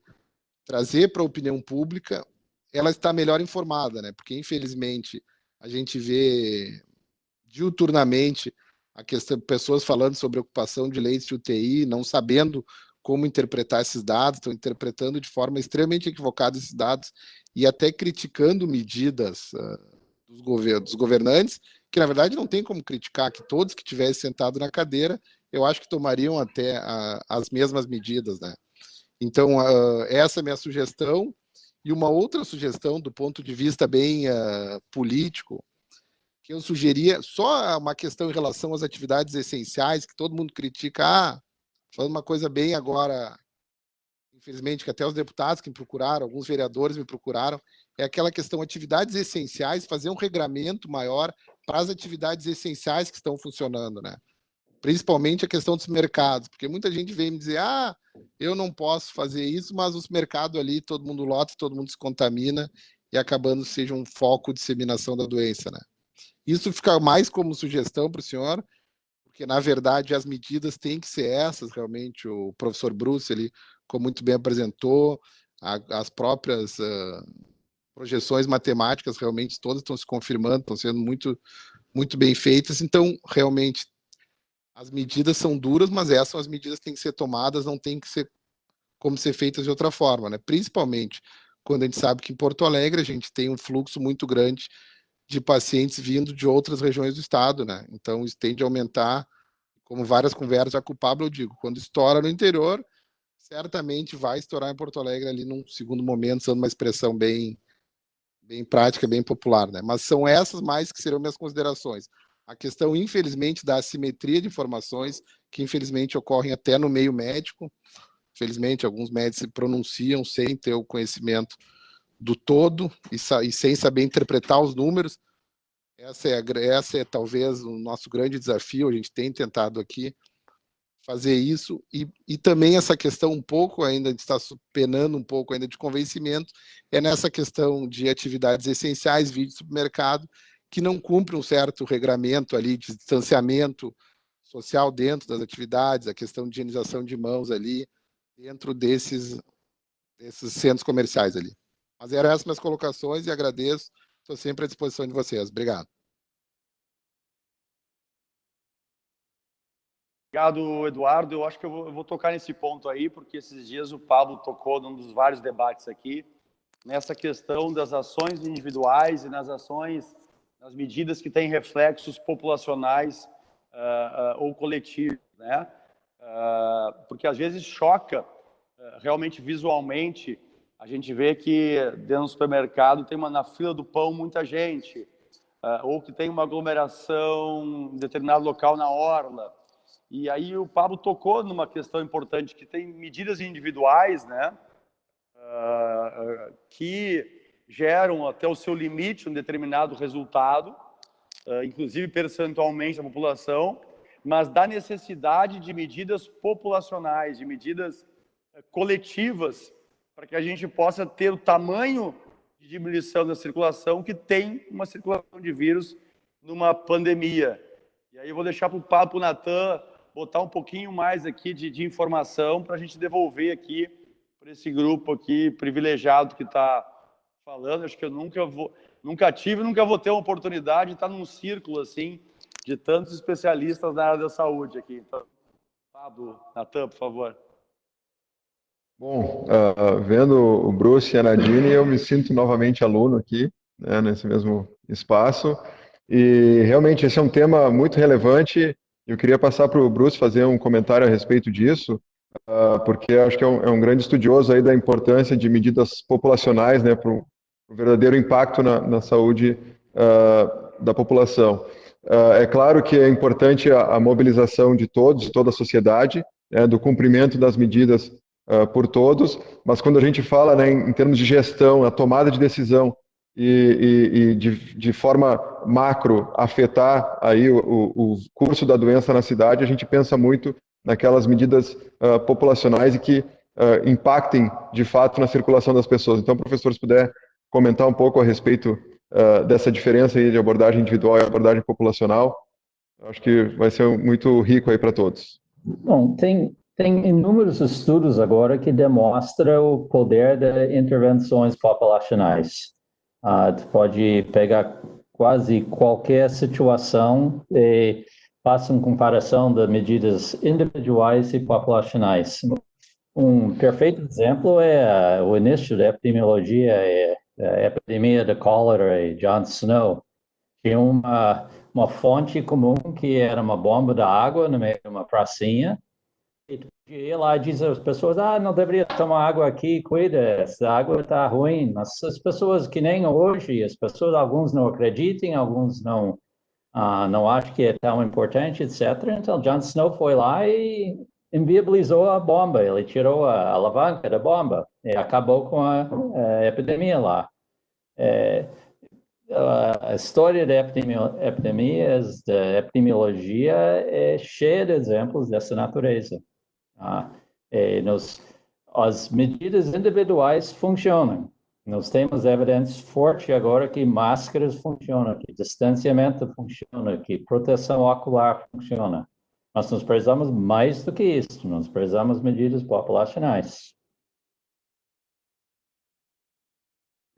trazer para a opinião pública ela está melhor informada, né? Porque, infelizmente, a gente vê diuturnamente a questão de pessoas falando sobre ocupação de leitos de UTI, não sabendo como interpretar esses dados, estão interpretando de forma extremamente equivocada esses dados e até criticando medidas dos governantes, que na verdade não tem como criticar, que todos que tivessem sentado na cadeira, eu acho que tomariam até as mesmas medidas, né? Então, essa é a minha sugestão. E uma outra sugestão, do ponto de vista bem político, que eu sugeria, só uma questão em relação às atividades essenciais, que todo mundo critica, falando uma coisa bem agora, infelizmente, que até os deputados que me procuraram, alguns vereadores me procuraram, é aquela questão, atividades essenciais, fazer um regramento maior para as atividades essenciais que estão funcionando, né? Principalmente a questão dos mercados, porque muita gente vem me dizer, eu não posso fazer isso, mas os mercados ali, todo mundo lota, todo mundo se contamina, e acabando seja um foco de disseminação da doença, né? Isso fica mais como sugestão para o senhor, porque, na verdade, as medidas têm que ser essas, realmente, o professor Bruce, ele, como muito bem apresentou, as próprias projeções matemáticas, realmente, todas estão se confirmando, estão sendo muito, muito bem feitas, então, realmente, as medidas são duras, mas essas são as medidas que têm que ser tomadas, não tem que ser como ser feitas de outra forma, né? Principalmente quando a gente sabe que em Porto Alegre a gente tem um fluxo muito grande de pacientes vindo de outras regiões do estado, né? Então isso tende a aumentar, como várias conversas já com o Pablo, eu digo, quando estoura no interior, certamente vai estourar em Porto Alegre ali num segundo momento, usando uma expressão bem prática, bem popular, né? Mas são essas mais que serão minhas considerações. A questão, infelizmente, da assimetria de informações, que infelizmente ocorrem até no meio médico. Infelizmente, alguns médicos se pronunciam sem ter o conhecimento do todo e sem saber interpretar os números. Essa é talvez o nosso grande desafio, a gente tem tentado aqui fazer isso, e também essa questão um pouco ainda, está penando um pouco ainda de convencimento, é nessa questão de atividades essenciais, vídeo supermercado, que não cumpre um certo regramento ali de distanciamento social dentro das atividades, a questão de higienização de mãos ali, dentro desses centros comerciais ali. Mas eram essas minhas colocações e agradeço, estou sempre à disposição de vocês. Obrigado. Obrigado, Eduardo. Eu acho que eu vou tocar nesse ponto aí, porque esses dias o Pablo tocou num dos vários debates aqui, nessa questão das ações individuais e nas medidas que têm reflexos populacionais ou coletivos, né? Porque às vezes choca, realmente visualmente, a gente vê que dentro do supermercado tem na fila do pão muita gente, ou que tem uma aglomeração em determinado local na orla. E aí o Pablo tocou numa questão importante, que tem medidas individuais, né, que geram até o seu limite um determinado resultado, inclusive percentualmente da população, mas da necessidade de medidas populacionais, de medidas coletivas, para que a gente possa ter o tamanho de diminuição da circulação que tem uma circulação de vírus numa pandemia. E aí eu vou deixar para o Pablo, para o Natan, botar um pouquinho mais aqui de informação para a gente devolver aqui para esse grupo aqui privilegiado que está falando. Acho que eu nunca tive, nunca vou ter uma oportunidade de estar num círculo assim de tantos especialistas na área da saúde aqui. Então, Pablo, Natan, por favor. Bom, vendo o Bruce e a Nadine, eu me sinto novamente aluno aqui, né, nesse mesmo espaço. E realmente esse é um tema muito relevante. Eu queria passar para o Bruce fazer um comentário a respeito disso, porque acho que é um grande estudioso aí da importância de medidas populacionais, né, para o verdadeiro impacto na saúde da população. É claro que é importante a mobilização de todos, de toda a sociedade, né, do cumprimento das medidas por todos, mas quando a gente fala, né, em termos de gestão, a tomada de decisão e de forma macro afetar aí o curso da doença na cidade, a gente pensa muito naquelas medidas populacionais e que impactem de fato na circulação das pessoas. Então, professor, se puder comentar um pouco a respeito dessa diferença aí de abordagem individual e abordagem populacional, acho que vai ser muito rico aí para todos. Bom, tem inúmeros estudos agora que demonstram o poder de intervenções populacionais. Tu pode pegar quase qualquer situação e faça uma comparação de medidas individuais e populacionais. Um perfeito exemplo é o início da epidemiologia, a epidemia de cólera e John Snow. Tinha uma fonte comum que era uma bomba de água no meio de uma pracinha. E lá diz às pessoas, não deveria tomar água aqui, cuida, essa água está ruim. Mas as pessoas que nem hoje, alguns não acreditam, alguns não acham que é tão importante, etc. Então, John Snow foi lá e inviabilizou a bomba, ele tirou a alavanca da bomba e acabou com a epidemia lá. A história da epidemias, da epidemiologia é cheia de exemplos dessa natureza. As medidas individuais funcionam. Nós temos evidência forte agora que máscaras funcionam, que distanciamento funciona, que proteção ocular funciona. Mas nós precisamos mais do que isso, nós precisamos de medidas populacionais.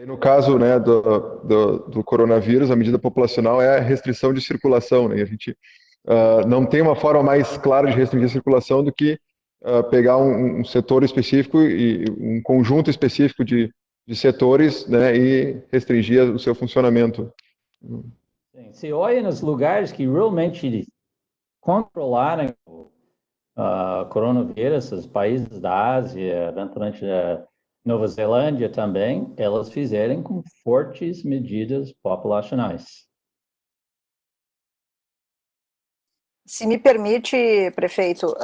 No caso, né, do coronavírus, a medida populacional é a restrição de circulação, né? A gente não tem uma forma mais clara de restringir a circulação do que pegar um setor específico e um conjunto específico de setores, né, e restringir o seu funcionamento. Sim, se olha nos lugares que realmente controlaram o coronavírus, os países da Ásia, eventualmente da Nova Zelândia também, elas fizeram com fortes medidas populacionais. Se me permite, prefeito,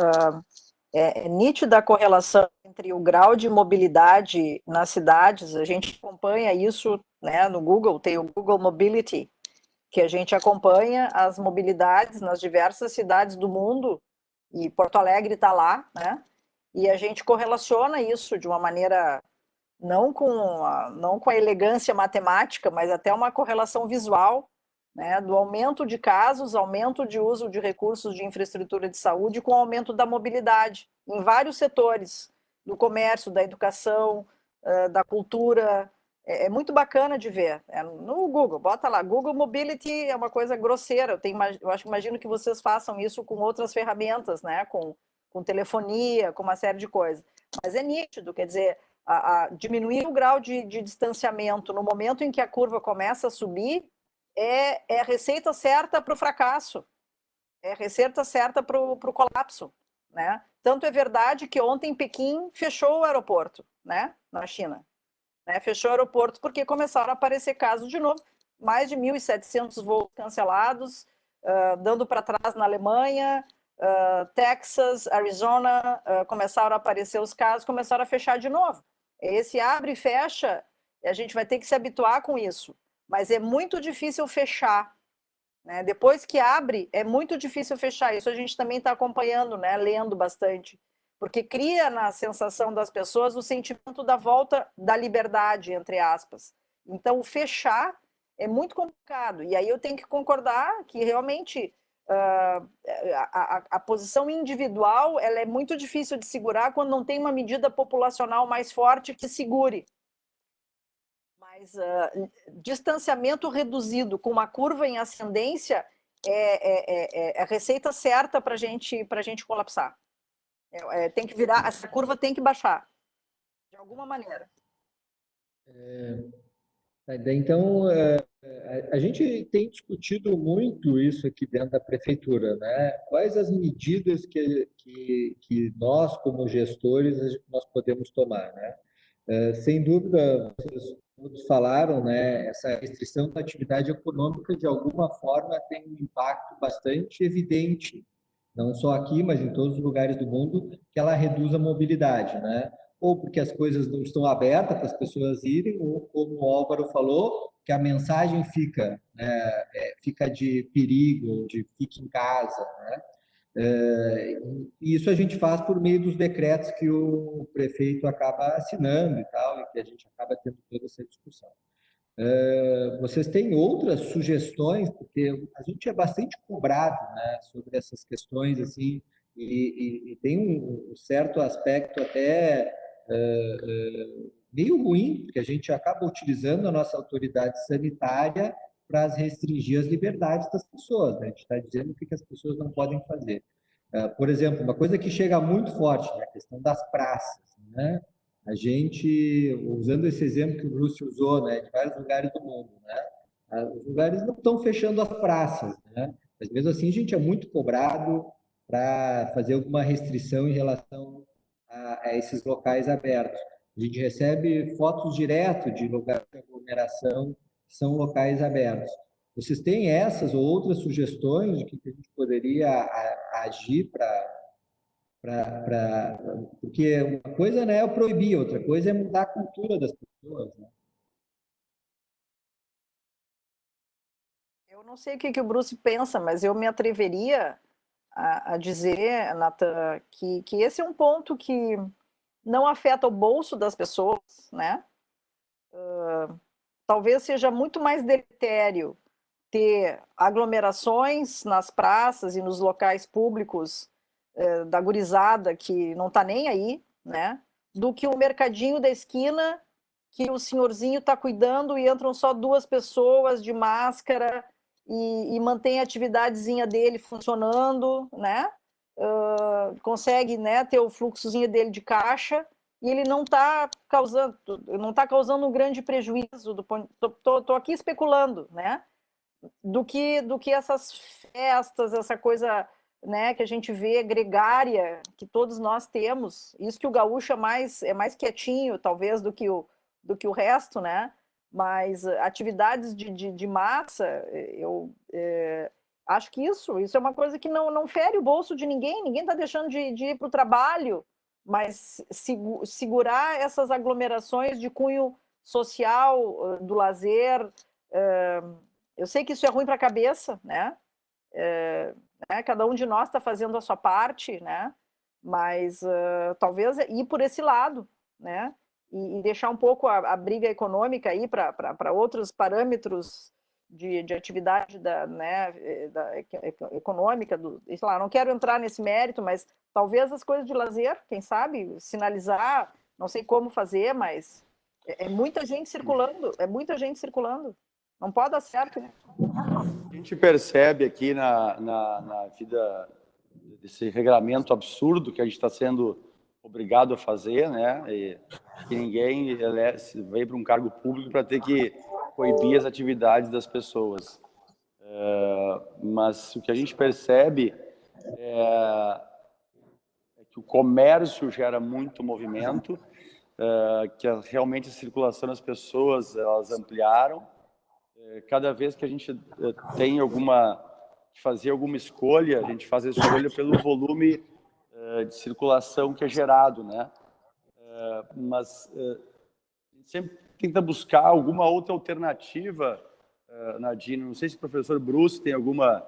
é nítida a correlação entre o grau de mobilidade nas cidades. A gente acompanha isso, né, no Google, tem o Google Mobility, que a gente acompanha as mobilidades nas diversas cidades do mundo, e Porto Alegre está lá, né, e a gente correlaciona isso de uma maneira, não com a elegância matemática, mas até uma correlação visual, né, do aumento de casos, aumento de uso de recursos de infraestrutura de saúde com o aumento da mobilidade em vários setores, do comércio, da educação, da cultura. É muito bacana de ver. No Google, bota lá, Google Mobility é uma coisa grosseira. Imagino que vocês façam isso com outras ferramentas, né, com telefonia, com uma série de coisas. Mas é nítido, quer dizer, diminuir o grau de distanciamento no momento em que a curva começa a subir é a receita certa para o fracasso, é a receita certa para o colapso, né? Tanto é verdade que ontem Pequim fechou o aeroporto, né, na China, né? Fechou o aeroporto porque começaram a aparecer casos de novo, mais de 1.700 voos cancelados, dando para trás na Alemanha, Texas, Arizona, começaram a aparecer os casos, começaram a fechar de novo. Esse abre e fecha, a gente vai ter que se habituar com isso. Mas é muito difícil fechar, né? Depois que abre, é muito difícil fechar. Isso a gente também está acompanhando, né? Lendo bastante. Porque cria na sensação das pessoas o sentimento da volta da liberdade, entre aspas. Então, o fechar é muito complicado. E aí eu tenho que concordar que realmente a posição individual ela é muito difícil de segurar quando não tem uma medida populacional mais forte que segure. Mas distanciamento reduzido com uma curva em ascendência é a receita certa para a gente colapsar. Tem que virar, essa curva tem que baixar, de alguma maneira. Então, a gente tem discutido muito isso aqui dentro da prefeitura, né? Quais as medidas que nós, como gestores, nós podemos tomar, né? Sem dúvida, vocês todos falaram, né? Essa restrição da atividade econômica, de alguma forma, tem um impacto bastante evidente, não só aqui, mas em todos os lugares do mundo, que ela reduz a mobilidade, né? Ou porque as coisas não estão abertas para as pessoas irem, ou como o Álvaro falou, que a mensagem fica, né, fica de perigo, de fique em casa, né? E isso a gente faz por meio dos decretos que o prefeito acaba assinando e tal, e que a gente acaba tendo toda essa discussão. Vocês têm outras sugestões, porque a gente é bastante cobrado, né, sobre essas questões, assim, e tem um certo aspecto até meio ruim, porque a gente acaba utilizando a nossa autoridade sanitária para restringir as liberdades das pessoas, né? A gente está dizendo o que as pessoas não podem fazer. Por exemplo, uma coisa que chega muito forte, né, a questão das praças, né? A gente, usando esse exemplo que o Bruce usou, né, de vários lugares do mundo, né? Os lugares não estão fechando as praças, né? Mas mesmo assim a gente é muito cobrado para fazer alguma restrição em relação a esses locais abertos. A gente recebe fotos direto de lugares de aglomeração que são locais abertos. Vocês têm essas ou outras sugestões de que a gente poderia agir porque uma coisa não é proibir, outra coisa é mudar a cultura das pessoas, né? Eu não sei o que o Bruce pensa, mas eu me atreveria a dizer, Nathan, que esse é um ponto que não afeta o bolso das pessoas, né? Talvez seja muito mais deletério ter aglomerações nas praças e nos locais públicos da gurizada que não está nem aí, né? Do que o mercadinho da esquina que o senhorzinho está cuidando e entram só 2 pessoas de máscara e mantém a atividadezinha dele funcionando, né? Consegue, né, ter o fluxozinho dele de caixa e ele não está causando um grande prejuízo. Tô aqui especulando, né? Do que essas festas, essa coisa, né, que a gente vê gregária que todos nós temos. Isso que o gaúcho é mais quietinho, talvez, do que o resto, né? Mas atividades de massa, eu acho que isso é uma coisa que não fere o bolso de ninguém está deixando de ir para o trabalho, mas segurar essas aglomerações de cunho social, do lazer. Eu sei que isso é ruim para a cabeça, né? Cada um de nós está fazendo a sua parte, né? Mas talvez ir por esse lado, né? E deixar um pouco a briga econômica aí para outros parâmetros de atividade econômica. Sei lá, não quero entrar nesse mérito, mas talvez as coisas de lazer, quem sabe, sinalizar, não sei como fazer, mas é muita gente circulando, Não pode dar certo, né? A gente percebe aqui na vida desse regramento absurdo que a gente está sendo obrigado a fazer, né? E que ninguém veio para um cargo público para ter que coibir as atividades das pessoas. Mas o que a gente percebe é que o comércio gera muito movimento, que realmente a circulação das pessoas elas ampliaram. Cada vez que a gente tem alguma de fazer alguma escolha, a gente faz a escolha pelo volume de circulação que é gerado, né? Mas a gente sempre tenta buscar alguma outra alternativa, Nadine. Não sei se o professor Bruce tem alguma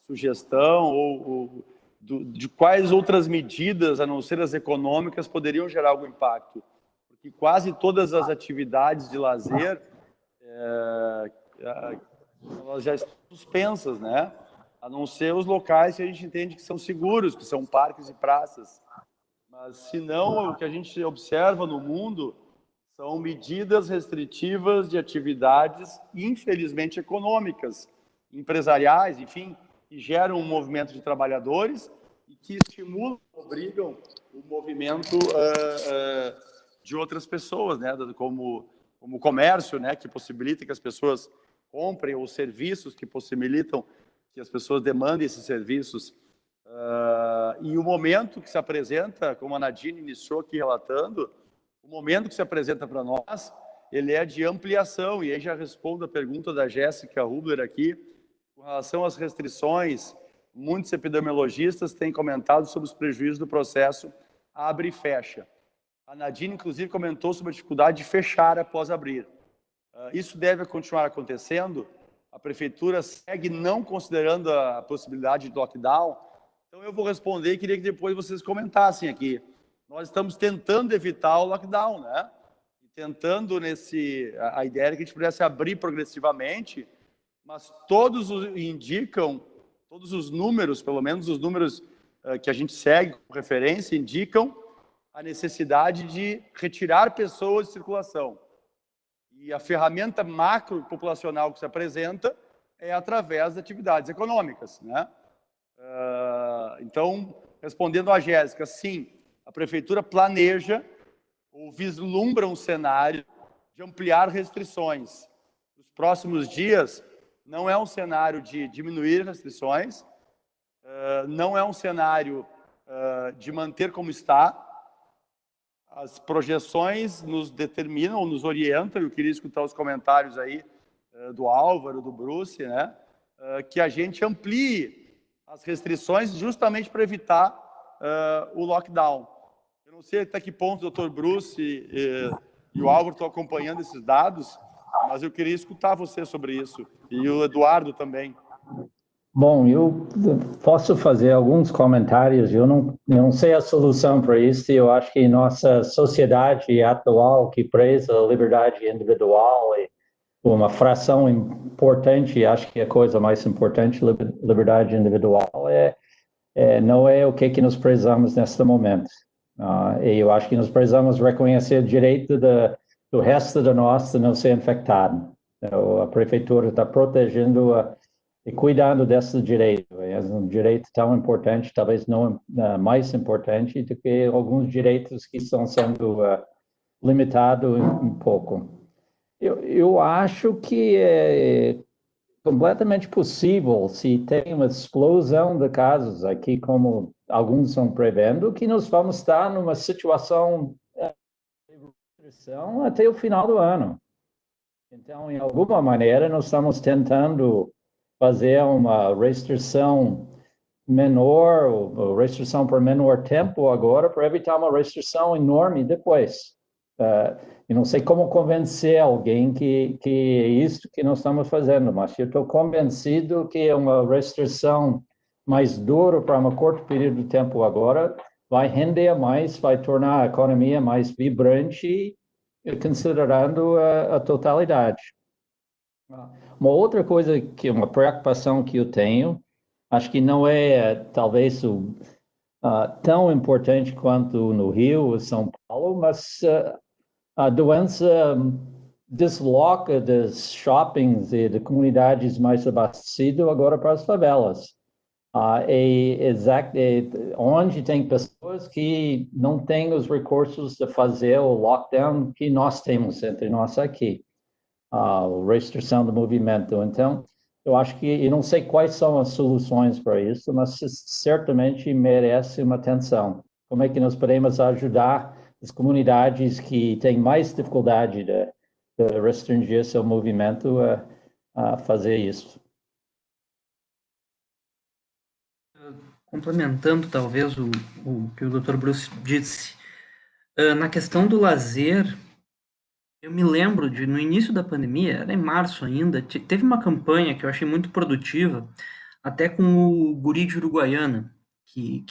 sugestão ou de quais outras medidas, a não ser as econômicas, poderiam gerar algum impacto. Porque quase todas as atividades de lazer elas já estão suspensas, né? A não ser os locais que a gente entende que são seguros, que são parques e praças. Mas, se não, o que a gente observa no mundo são medidas restritivas de atividades, infelizmente, econômicas, empresariais, enfim, que geram um movimento de trabalhadores e que estimulam, obrigam o movimento de outras pessoas, né? Como o comércio, né? Que possibilita que as pessoas comprem, ou serviços que possibilitam que as pessoas demandem esses serviços. E o momento que se apresenta, como a Nadine iniciou aqui relatando, o momento que se apresenta para nós, ele é de ampliação, e aí já respondo a pergunta da Jéssica Hubler aqui, com relação às restrições. Muitos epidemiologistas têm comentado sobre os prejuízos do processo abre e fecha. A Nadine, inclusive, comentou sobre a dificuldade de fechar após abrir. Isso deve continuar acontecendo. A prefeitura segue não considerando a possibilidade de lockdown. Então, eu vou responder e queria que depois vocês comentassem aqui. Nós estamos tentando evitar o lockdown, né? E tentando a ideia era que a gente pudesse abrir progressivamente, mas todos indicam, todos os números, pelo menos os números que a gente segue com referência, indicam a necessidade de retirar pessoas de circulação. E a ferramenta macro-populacional que se apresenta é através de atividades econômicas, né? Então, respondendo à Jéssica, sim, a prefeitura planeja ou vislumbra um cenário de ampliar restrições. Nos próximos dias, não é um cenário de diminuir restrições, não é um cenário de manter como está. As projeções nos determinam, nos orientam, eu queria escutar os comentários aí do Álvaro, do Bruce, né? Que a gente amplie as restrições justamente para evitar o lockdown. Eu não sei até que ponto o Dr. Bruce e o Álvaro estão acompanhando esses dados, mas eu queria escutar você sobre isso, e o Eduardo também. Bom, eu posso fazer alguns comentários. Eu não sei a solução para isso. Eu acho que nossa sociedade atual, que preza a liberdade individual, é uma fração importante, acho que a coisa mais importante, liberdade individual, não é o que nós prezamos neste momento. E eu acho que nós precisamos reconhecer o direito do resto de nós de não ser infectado. Então, a prefeitura está protegendo e cuidando desse direito. É um direito tão importante, talvez não mais importante do que alguns direitos que estão sendo limitados um pouco. Eu acho que é completamente possível, se tem uma explosão de casos aqui, como alguns estão prevendo, que nós vamos estar numa situação de restrição até o final do ano. Então, em alguma maneira, nós estamos tentando fazer uma restrição menor, ou restrição por menor tempo agora, para evitar uma restrição enorme depois. Eu não sei como convencer alguém que é isso que nós estamos fazendo, mas eu estou convencido que uma restrição mais dura para um curto período de tempo agora vai render mais, vai tornar a economia mais vibrante, considerando a totalidade. Uma outra coisa, uma preocupação que eu tenho, acho que não é talvez tão importante quanto no Rio ou São Paulo, mas a doença desloca dos shoppings e de comunidades mais abastecidas agora para as favelas. Onde tem pessoas que não têm os recursos de fazer o lockdown que nós temos entre nós aqui. A restrição do movimento. Então, eu acho que, eu não sei quais são as soluções para isso, mas certamente merece uma atenção. Como é que nós podemos ajudar as comunidades que têm mais dificuldade de restringir seu movimento a fazer isso? complementando talvez o que o Dr. Bruce disse, na questão do lazer, eu me lembro de, no início da pandemia, era em março ainda, teve uma campanha que eu achei muito produtiva, até com o guri de Uruguaiana, que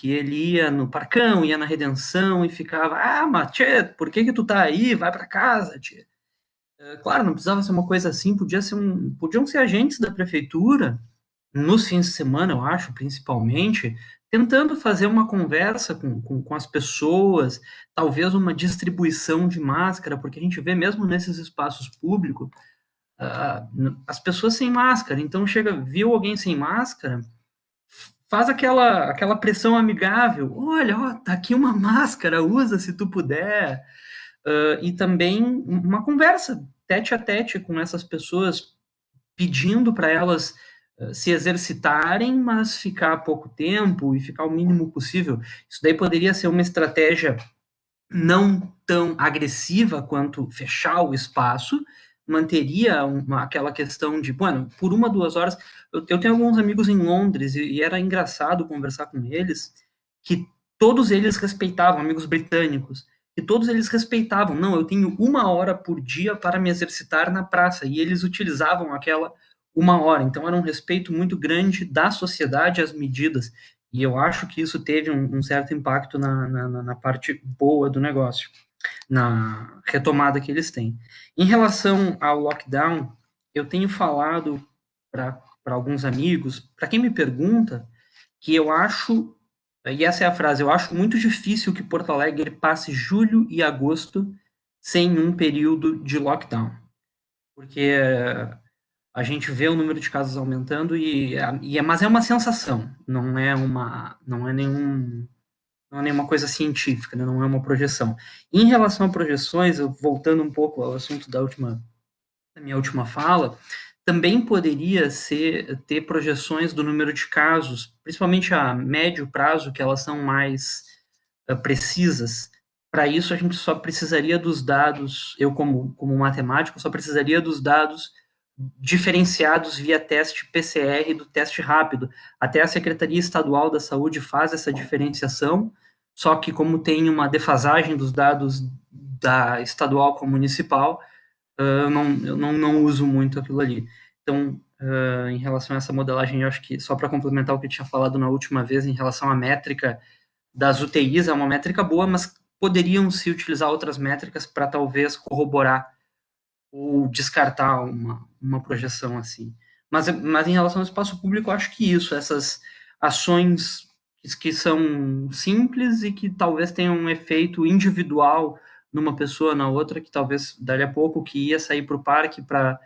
ele ia no Parcão, ia na Redenção e ficava, mas tchê, por que tu tá aí? Vai para casa, tchê. Claro, não precisava ser uma coisa assim, podiam ser agentes da prefeitura, nos fins de semana, eu acho, principalmente, tentando fazer uma conversa com as pessoas, talvez uma distribuição de máscara, porque a gente vê mesmo nesses espaços públicos, as pessoas sem máscara, então viu alguém sem máscara, faz aquela pressão amigável, olha, ó, tá aqui uma máscara, usa se tu puder, e também uma conversa tete a tete com essas pessoas, pedindo para elas se exercitarem, mas ficar pouco tempo e ficar o mínimo possível. Isso daí poderia ser uma estratégia não tão agressiva quanto fechar o espaço, manteria aquela questão de, bueno, por 1, 2 horas, eu tenho alguns amigos em Londres e era engraçado conversar com eles, que todos eles respeitavam, amigos britânicos, e todos eles respeitavam, não, eu tenho 1 hora por dia para me exercitar na praça, e eles utilizavam aquela 1 hora, então era um respeito muito grande da sociedade às medidas, e eu acho que isso teve um certo impacto na parte boa do negócio, na retomada que eles têm. Em relação ao lockdown, eu tenho falado para alguns amigos, para quem me pergunta, que eu acho, e essa é a frase, eu acho muito difícil que Porto Alegre passe julho e agosto sem um período de lockdown. Porque a gente vê o número de casos aumentando mas é uma sensação, não é nenhuma coisa científica, né? Não é uma projeção. Em relação a projeções, voltando um pouco ao assunto da minha última fala, também poderia ter projeções do número de casos, principalmente a médio prazo, que elas são mais precisas. Para isso, a gente só precisaria dos dados, eu como matemático, só precisaria dos dados diferenciados via teste PCR do teste rápido. Até a Secretaria Estadual da Saúde faz essa diferenciação, só que como tem uma defasagem dos dados da estadual com a municipal, eu não uso muito aquilo ali. Então, em relação a essa modelagem, eu acho que, só para complementar o que eu tinha falado na última vez, em relação à métrica das UTIs, é uma métrica boa, mas poderiam se utilizar outras métricas para talvez corroborar ou descartar uma projeção assim. Mas em relação ao espaço público, eu acho que essas ações que são simples e que talvez tenham um efeito individual numa pessoa, na outra, que talvez dali a pouco que ia sair para o parque para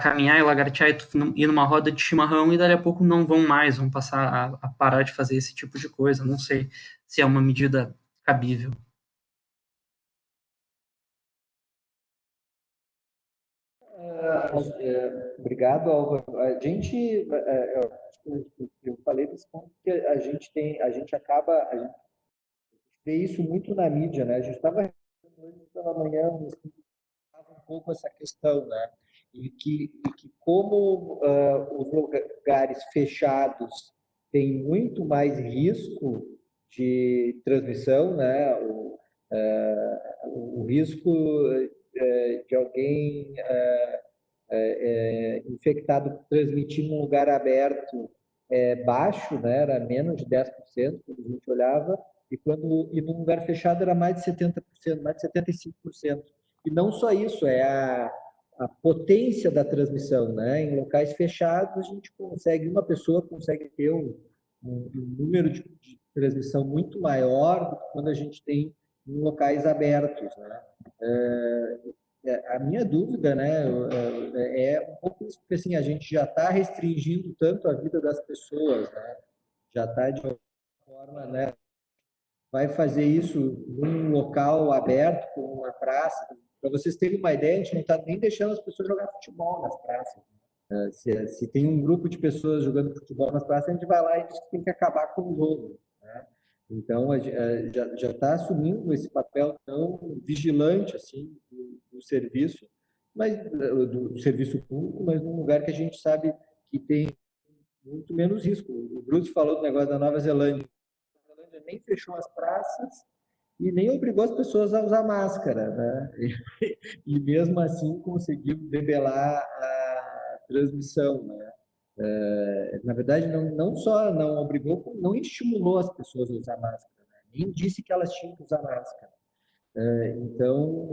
caminhar e lagartear e ir numa roda de chimarrão e dali a pouco não vão mais, vão passar a parar de fazer esse tipo de coisa. Não sei se é uma medida cabível. Obrigado, Álvaro. Eu falei desse ponto que a gente vê isso muito na mídia, né? A gente estava hoje pela manhã um pouco essa questão, né? E que como os lugares fechados têm muito mais risco de transmissão, né? O risco de alguém infectado transmitir num lugar aberto baixo, né? Era menos de 10% quando a gente olhava, e num lugar fechado era mais de 70%, mais de 75%. E não só isso, é a potência da transmissão, né? Em locais fechados, uma pessoa consegue ter um número de transmissão muito maior do que quando a gente tem em locais abertos, né? A minha dúvida, né, é um pouco isso, porque assim, a gente já está restringindo tanto a vida das pessoas, né? Já está de alguma forma, né? Vai fazer isso num local aberto, como uma praça. Para vocês terem uma ideia, a gente não está nem deixando as pessoas jogar futebol nas praças. Se tem um grupo de pessoas jogando futebol nas praças, a gente vai lá e diz que tem que acabar com o jogo, né? Então, já está assumindo esse papel tão vigilante assim do serviço, mas do serviço público, mas num lugar que a gente sabe que tem muito menos risco. O Bruce falou do negócio da Nova Zelândia. A Nova Zelândia nem fechou as praças e nem obrigou as pessoas a usar máscara, né? E mesmo assim conseguiu debelar a transmissão, né? Na verdade, não só não obrigou, como não estimulou as pessoas a usar máscara, né? Nem disse que elas tinham que usar máscara. Então,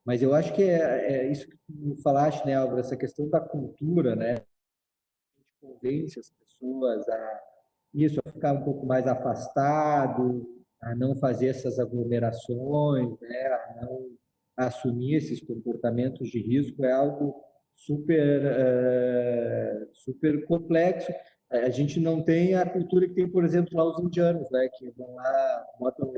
mas eu acho que é isso que tu falaste, né, Álvaro, essa questão da cultura, né? A gente convence as pessoas a ficar um pouco mais afastado, a não fazer essas aglomerações, né, a não assumir esses comportamentos de risco, é algo super complexo. A gente não tem a cultura que tem, por exemplo, lá os indianos, né, que vão lá, botam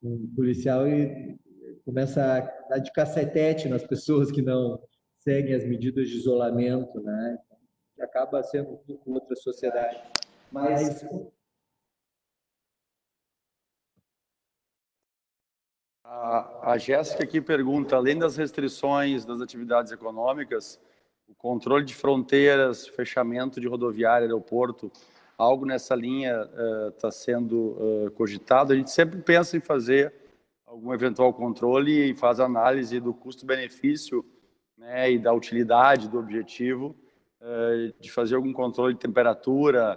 um policial e começa a dar de cacetete nas pessoas que não seguem as medidas de isolamento, né? Que acaba sendo um pouco outra sociedade. Mas A Jéssica aqui pergunta, além das restrições das atividades econômicas, o controle de fronteiras, fechamento de rodoviária, aeroporto, algo nessa linha está sendo cogitado. A gente sempre pensa em fazer algum eventual controle e faz análise do custo-benefício, né, e da utilidade do objetivo de fazer algum controle de temperatura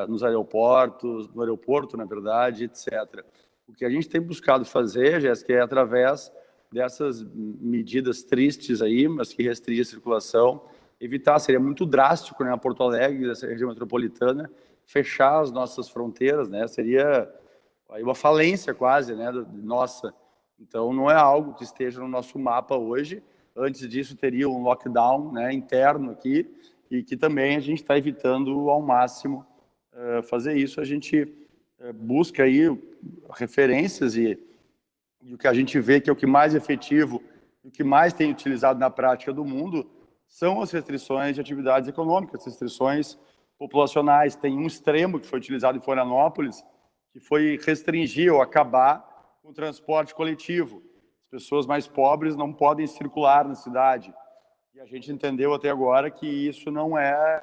nos aeroportos, no aeroporto, na verdade, etc. O que a gente tem buscado fazer, Jéssica, é através dessas medidas tristes aí, mas que restringem a circulação, evitar, seria muito drástico, né, a Porto Alegre, essa região metropolitana, fechar as nossas fronteiras, né, seria aí uma falência quase, né, nossa. Então, não é algo que esteja no nosso mapa hoje. Antes disso, teria um lockdown, né, interno aqui, e que também a gente está evitando ao máximo fazer isso. A gente busca aí referências e o que a gente vê que é o que mais efetivo, o que mais tem utilizado na prática do mundo, são as restrições de atividades econômicas, restrições populacionais. Tem um extremo que foi utilizado em Florianópolis, que foi restringir ou acabar com o transporte coletivo. As pessoas mais pobres não podem circular na cidade. E a gente entendeu até agora que isso não é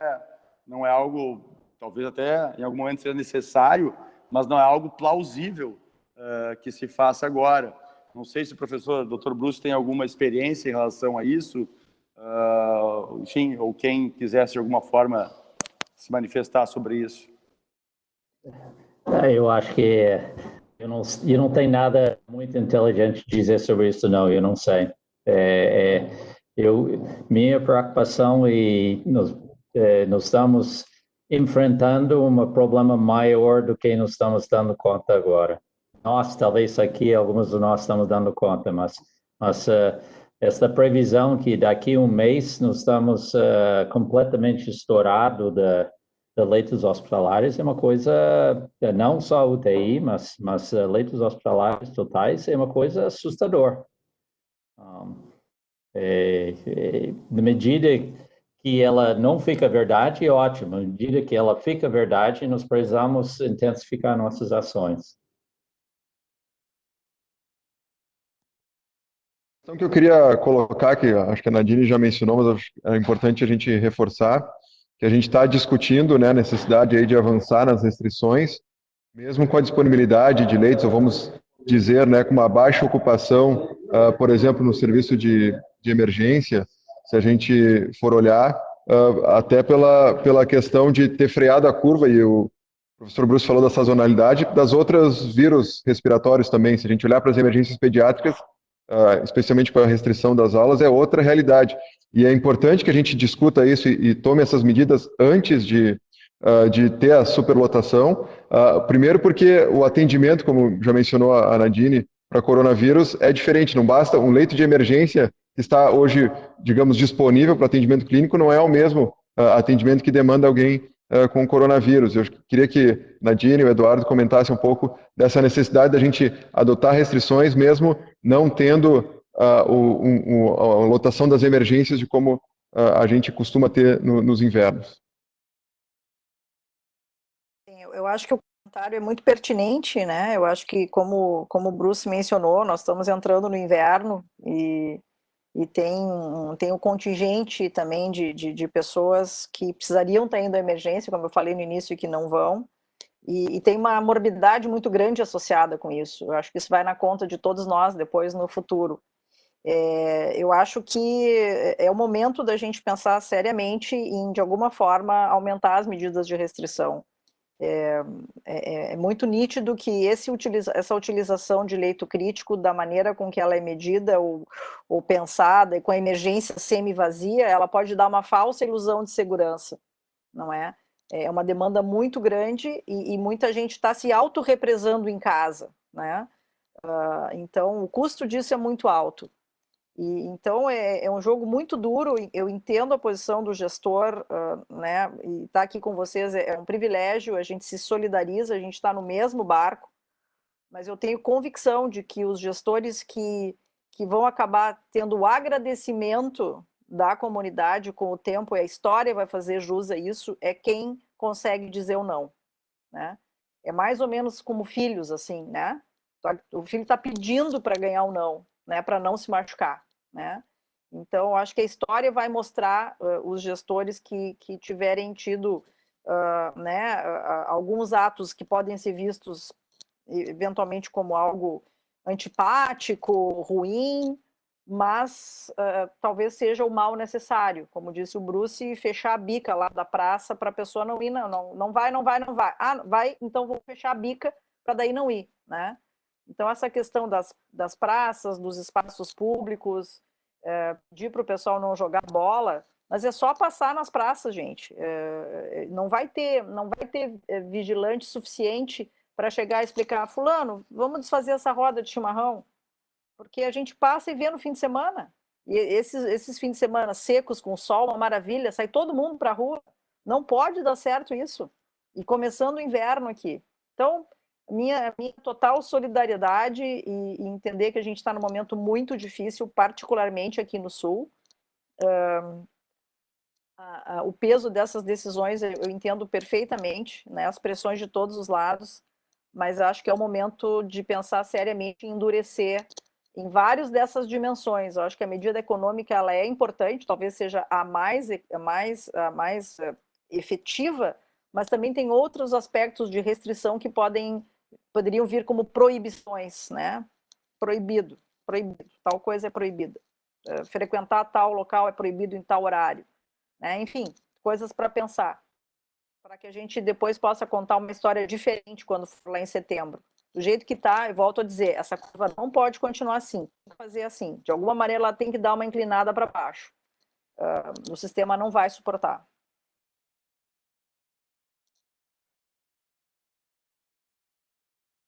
algo, talvez até em algum momento seja necessário, mas não é algo plausível que se faça agora. Não sei se o professor Dr. Bruce tem alguma experiência em relação a isso, enfim, ou quem quisesse de alguma forma se manifestar sobre isso. Eu acho que eu não tenho nada muito inteligente a dizer sobre isso, não, eu não sei. Minha preocupação nós estamos enfrentando um problema maior do que nós estamos dando conta agora. Nós, talvez aqui, alguns de nós estamos dando conta, mas essa previsão que daqui a um mês nós estamos completamente estourados de leitos hospitalares é uma coisa, não só UTI, mas leitos hospitalares totais é uma coisa assustadora. Na medida que ela não fica verdade, é ótimo. Na medida que ela fica verdade, nós precisamos intensificar nossas ações. Então, que eu queria colocar, que acho que a Nadine já mencionou, mas acho que é importante a gente reforçar, que a gente está discutindo, né, a necessidade aí de avançar nas restrições, mesmo com a disponibilidade de leitos, ou vamos dizer, né, com uma baixa ocupação, por exemplo, no serviço de emergência, se a gente for olhar, até pela questão de ter freado a curva, e o professor Bruce falou da sazonalidade, das outras vírus respiratórios também, se a gente olhar para as emergências pediátricas, especialmente para a restrição das aulas, é outra realidade. E é importante que a gente discuta isso e tome essas medidas antes de ter a superlotação. Primeiro porque o atendimento, como já mencionou a Nadine, para coronavírus é diferente. Não basta um leito de emergência que está hoje, digamos, disponível para atendimento clínico, não é o mesmo atendimento que demanda alguém com coronavírus. Eu queria que Nadine e o Eduardo comentassem um pouco dessa necessidade da gente adotar restrições, mesmo não tendo a lotação das emergências de como a gente costuma ter nos invernos. Eu acho que o comentário é muito pertinente, né? Eu acho que, como o Bruce mencionou, nós estamos entrando no inverno e e tem um contingente também de pessoas que precisariam estar indo à emergência, como eu falei no início, e que não vão, e tem uma morbidade muito grande associada com isso. Eu acho que isso vai na conta de todos nós depois no futuro. Eu acho que é o momento da gente pensar seriamente em, de alguma forma, aumentar as medidas de restrição. É muito nítido que essa utilização de leito crítico, da maneira com que ela é medida ou pensada, e com a emergência semi-vazia, ela pode dar uma falsa ilusão de segurança, não é? É uma demanda muito grande e muita gente está se autorrepresando em casa, né? Então, o custo disso é muito alto. Então é um jogo muito duro. Eu entendo a posição do gestor, né? E estar aqui com vocês é um privilégio. A gente se solidariza, a gente está no mesmo barco. Mas eu tenho convicção de que os gestores que vão acabar tendo o agradecimento da comunidade com o tempo, e a história vai fazer jus a isso, é quem consegue dizer o não, né? É mais ou menos como filhos, assim, né? O filho está pedindo para ganhar o não, né? Para não se machucar, né? Então, acho que a história vai mostrar os gestores que tiverem tido, né, alguns atos que podem ser vistos eventualmente como algo antipático, ruim, mas talvez seja o mal necessário, como disse o Bruce, fechar a bica lá da praça para a pessoa não ir, não vai. Ah, vai, então vou fechar a bica para daí não ir, né? Então essa questão das praças, dos espaços públicos, pedir para o pessoal não jogar bola, mas é só passar nas praças, gente. Não vai ter vigilante suficiente para chegar e explicar, fulano, vamos desfazer essa roda de chimarrão, porque a gente passa e vê no fim de semana. E esses fins de semana secos, com sol, uma maravilha, sai todo mundo para a rua. Não pode dar certo isso. E começando o inverno aqui. Então, minha total solidariedade e entender que a gente está num momento muito difícil, particularmente aqui no Sul. O peso dessas decisões eu entendo perfeitamente, né? As pressões de todos os lados, mas acho que é o momento de pensar seriamente em endurecer em várias dessas dimensões. Eu acho que a medida econômica ela é importante, talvez seja a mais efetiva, mas também tem outros aspectos de restrição que poderiam vir como proibições, né? Proibido, tal coisa é proibida. Frequentar tal local é proibido em tal horário, né? Enfim, coisas para pensar, para que a gente depois possa contar uma história diferente quando for lá em setembro. Do jeito que está, eu volto a dizer, essa curva não pode continuar assim, tem que fazer assim. De alguma maneira, ela tem que dar uma inclinada para baixo. O sistema não vai suportar.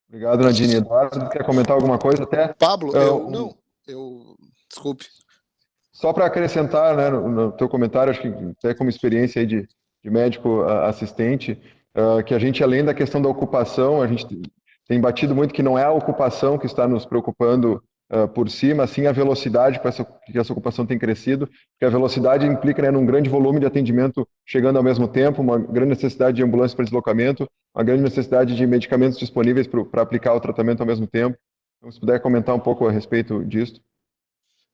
Obrigado, Nadine. Eduardo, quer comentar alguma coisa até? Pablo, desculpe. Só para acrescentar, né, no teu comentário, acho que até como experiência aí de médico assistente, que a gente, além da questão da ocupação, a gente tem batido muito que não é a ocupação que está nos preocupando por cima, sim a velocidade que essa ocupação tem crescido, porque a velocidade implica, né, num grande volume de atendimento chegando ao mesmo tempo, uma grande necessidade de ambulância para deslocamento, uma grande necessidade de medicamentos disponíveis para aplicar o tratamento ao mesmo tempo. Então, se puder comentar um pouco a respeito disso.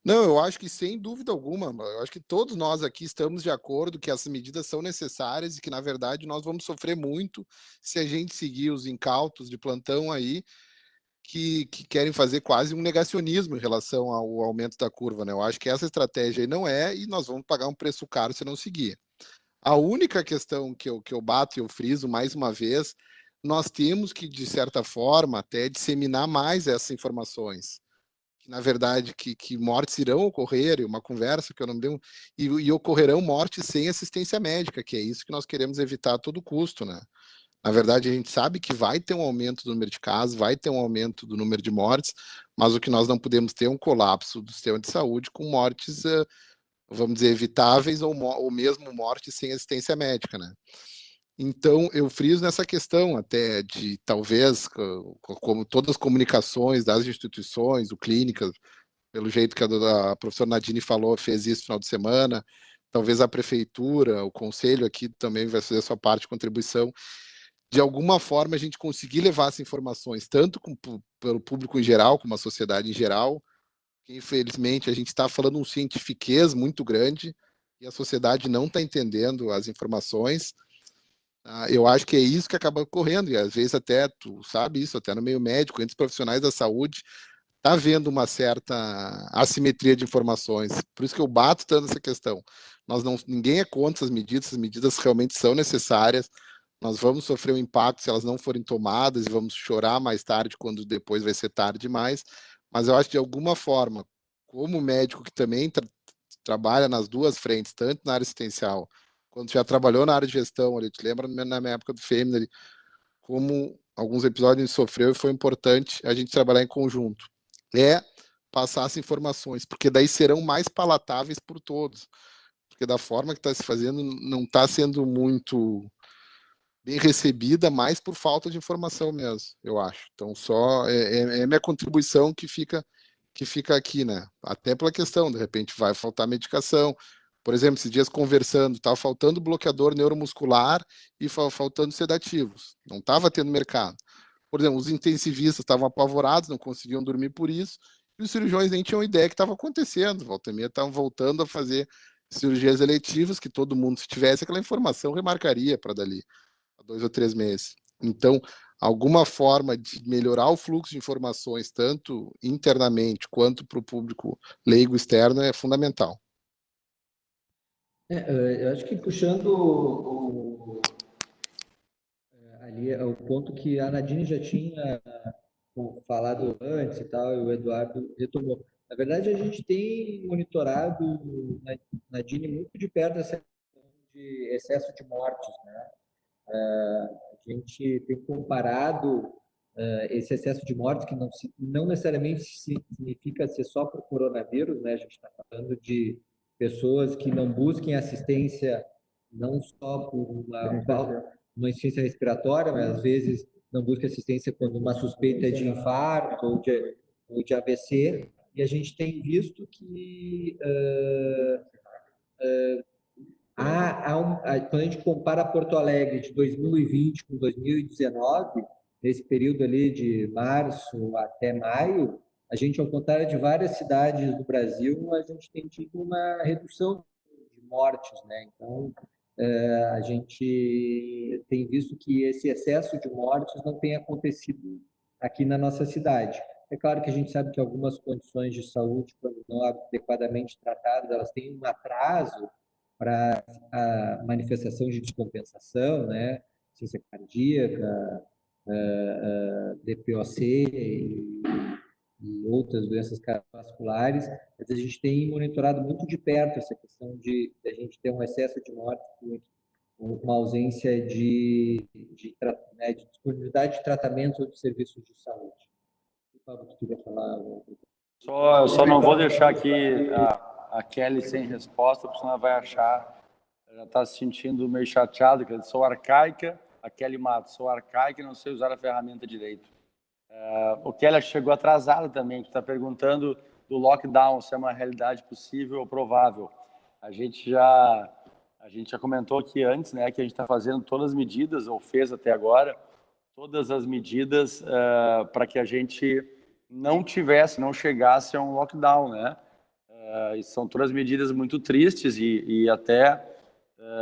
Não, eu acho que sem dúvida alguma, eu acho que todos nós aqui estamos de acordo que essas medidas são necessárias e que, na verdade, nós vamos sofrer muito se a gente seguir os incautos de plantão aí que querem fazer quase um negacionismo em relação ao aumento da curva, né? Eu acho que essa estratégia aí não é e nós vamos pagar um preço caro se não seguir. A única questão que eu bato e eu friso mais uma vez, nós temos que, de certa forma, até disseminar mais essas informações. Na verdade, que mortes irão ocorrer, e uma conversa que eu não me dei, e ocorrerão mortes sem assistência médica, que é isso que nós queremos evitar a todo custo, né? Na verdade, a gente sabe que vai ter um aumento do número de casos, vai ter um aumento do número de mortes, mas o que nós não podemos ter é um colapso do sistema de saúde com mortes, vamos dizer, evitáveis ou mesmo mortes sem assistência médica, né? Então, eu friso nessa questão até de, talvez, como todas as comunicações das instituições, o clínicas, pelo jeito que a professora Nadine falou, fez isso no final de semana, talvez a prefeitura, o conselho aqui também vai fazer a sua parte de contribuição, de alguma forma a gente conseguir levar essas informações, tanto pelo público em geral, como a sociedade em geral, porque infelizmente a gente está falando um cientifiquez muito grande e a sociedade não está entendendo as informações. Eu acho que é isso que acaba ocorrendo, e às vezes até, tu sabe isso, até no meio médico, entre os profissionais da saúde, está havendo uma certa assimetria de informações. Por isso que eu bato tanto nessa questão. Ninguém é contra as medidas realmente são necessárias, nós vamos sofrer um impacto se elas não forem tomadas e vamos chorar mais tarde quando depois vai ser tarde demais, mas eu acho que de alguma forma, como médico que também trabalha nas duas frentes, tanto na área assistencial, quando já trabalhou na área de gestão, ali, te lembra na minha época do FEMIN, como alguns episódios a gente sofreu e foi importante a gente trabalhar em conjunto. Passar as informações, porque daí serão mais palatáveis por todos, porque da forma que está se fazendo não está sendo muito bem recebida, mais por falta de informação mesmo, eu acho. Então só é minha contribuição que fica aqui, né? Até pela questão, de repente vai faltar medicação. Por exemplo, esses dias conversando, estava faltando bloqueador neuromuscular e faltando sedativos. Não estava tendo mercado. Por exemplo, os intensivistas estavam apavorados, não conseguiam dormir por isso, e os cirurgiões nem tinham ideia que estava acontecendo. Volta e meia estavam voltando a fazer cirurgias eletivas, que todo mundo, se tivesse aquela informação, remarcaria para dali a 2 ou 3 meses. Então, alguma forma de melhorar o fluxo de informações, tanto internamente quanto para o público leigo externo, é fundamental. Eu acho que puxando ali o ponto que a Nadine já tinha falado antes e tal, e o Eduardo retomou. Na verdade, a gente tem monitorado, Nadine, muito de perto essa questão de excesso de mortes, né? A gente tem comparado esse excesso de mortes, que não necessariamente significa ser só para o coronavírus, né? A gente está falando de pessoas que não busquem assistência não só por uma insuficiência respiratória, mas às vezes não busca assistência quando uma suspeita de infarto ou de AVC, e a gente tem visto que quando a gente compara Porto Alegre de 2020 com 2019, nesse período ali de março até maio, a gente, ao contrário de várias cidades do Brasil, a gente tem tido uma redução de mortes, né? Então, a gente tem visto que esse excesso de mortes não tem acontecido aqui na nossa cidade. É claro que a gente sabe que algumas condições de saúde, quando não adequadamente tratadas, elas têm um atraso para a manifestação de descompensação, né? Insuficiência cardíaca, DPOC e outras doenças cardiovasculares, mas a gente tem monitorado muito de perto essa questão de a gente ter um excesso de morte, uma ausência de disponibilidade de tratamento ou de serviços de saúde. O Pablo, tu queria falar? Eu só não vou deixar aqui a Kelly sem resposta, porque senão ela vai achar, já está se sentindo meio chateada, que eu sou arcaica, a Kelly Matos, sou arcaica e não sei usar a ferramenta direito. O Kelly chegou atrasado também, que está perguntando do lockdown, se é uma realidade possível ou provável. A gente já comentou aqui antes, né, que a gente está fazendo todas as medidas, ou fez até agora, todas as medidas para que a gente não chegasse a um lockdown, né? E são todas medidas muito tristes e até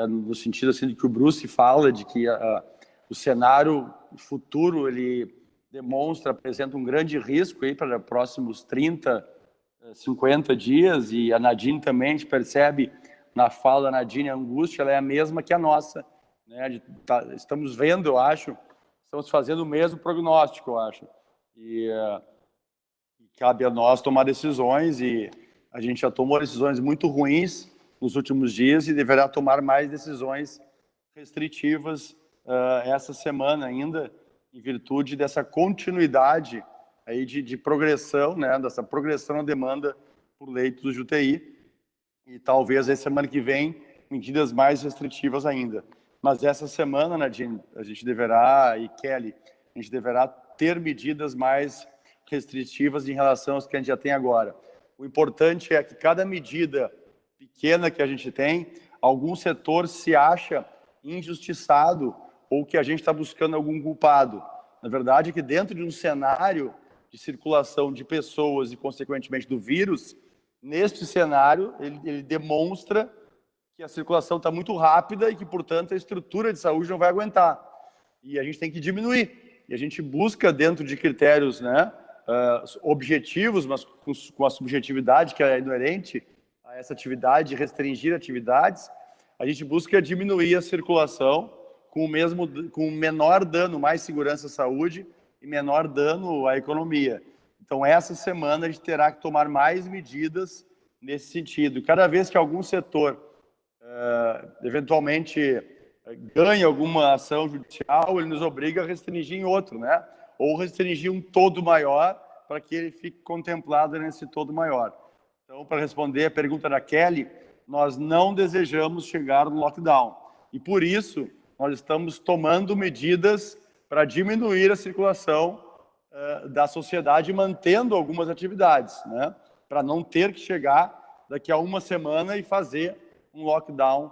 no sentido assim de que o Bruce fala de que o cenário futuro ele apresenta um grande risco aí para próximos 30, 50 dias, e a Nadine também, a gente percebe na fala da Nadine, a angústia ela é a mesma que a nossa, né? Estamos vendo, eu acho, estamos fazendo o mesmo prognóstico, eu acho, e cabe a nós tomar decisões, e a gente já tomou decisões muito ruins nos últimos dias e deverá tomar mais decisões restritivas essa semana ainda, em virtude dessa continuidade aí de progressão, né, dessa progressão na demanda por leitos de UTI, e talvez essa semana que vem medidas mais restritivas ainda. Mas essa semana, Nadine, a gente deverá, e Kelly, a gente deverá ter medidas mais restritivas em relação às que a gente já tem agora. O importante é que cada medida pequena que a gente tem, algum setor se acha injustiçado ou que a gente está buscando algum culpado. Na verdade, é que dentro de um cenário de circulação de pessoas e, consequentemente, do vírus, neste cenário, ele demonstra que a circulação está muito rápida e que, portanto, a estrutura de saúde não vai aguentar. E a gente tem que diminuir. E a gente busca, dentro de critérios, né, objetivos, mas com a subjetividade que é inerente a essa atividade, restringir atividades, a gente busca diminuir a circulação com o menor dano, mais segurança à saúde e menor dano à economia. Então, essa semana a gente terá que tomar mais medidas nesse sentido. Cada vez que algum setor eventualmente ganha alguma ação judicial, ele nos obriga a restringir em outro, né? Ou restringir um todo maior para que ele fique contemplado nesse todo maior. Então, para responder a pergunta da Kelly, nós não desejamos chegar no lockdown. E, por isso, nós estamos tomando medidas para diminuir a circulação da sociedade, mantendo algumas atividades, né? Para não ter que chegar daqui a uma semana e fazer um lockdown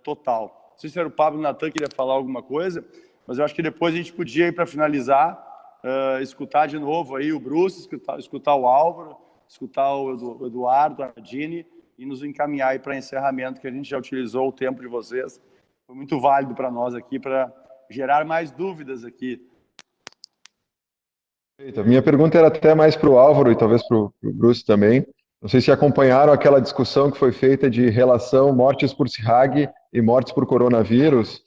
total. Não sei se era o Pablo Natan que queria falar alguma coisa, mas eu acho que depois a gente podia, para finalizar, escutar de novo aí o Bruce, escutar o Álvaro, escutar o Eduardo, a Nadine, e nos encaminhar aí para encerramento, que a gente já utilizou o tempo de vocês. Foi muito válido para nós aqui, para gerar mais dúvidas aqui. A minha pergunta era até mais para o Álvaro e talvez para o Bruce também. Não sei se acompanharam aquela discussão que foi feita de relação mortes por CIRAG e mortes por coronavírus.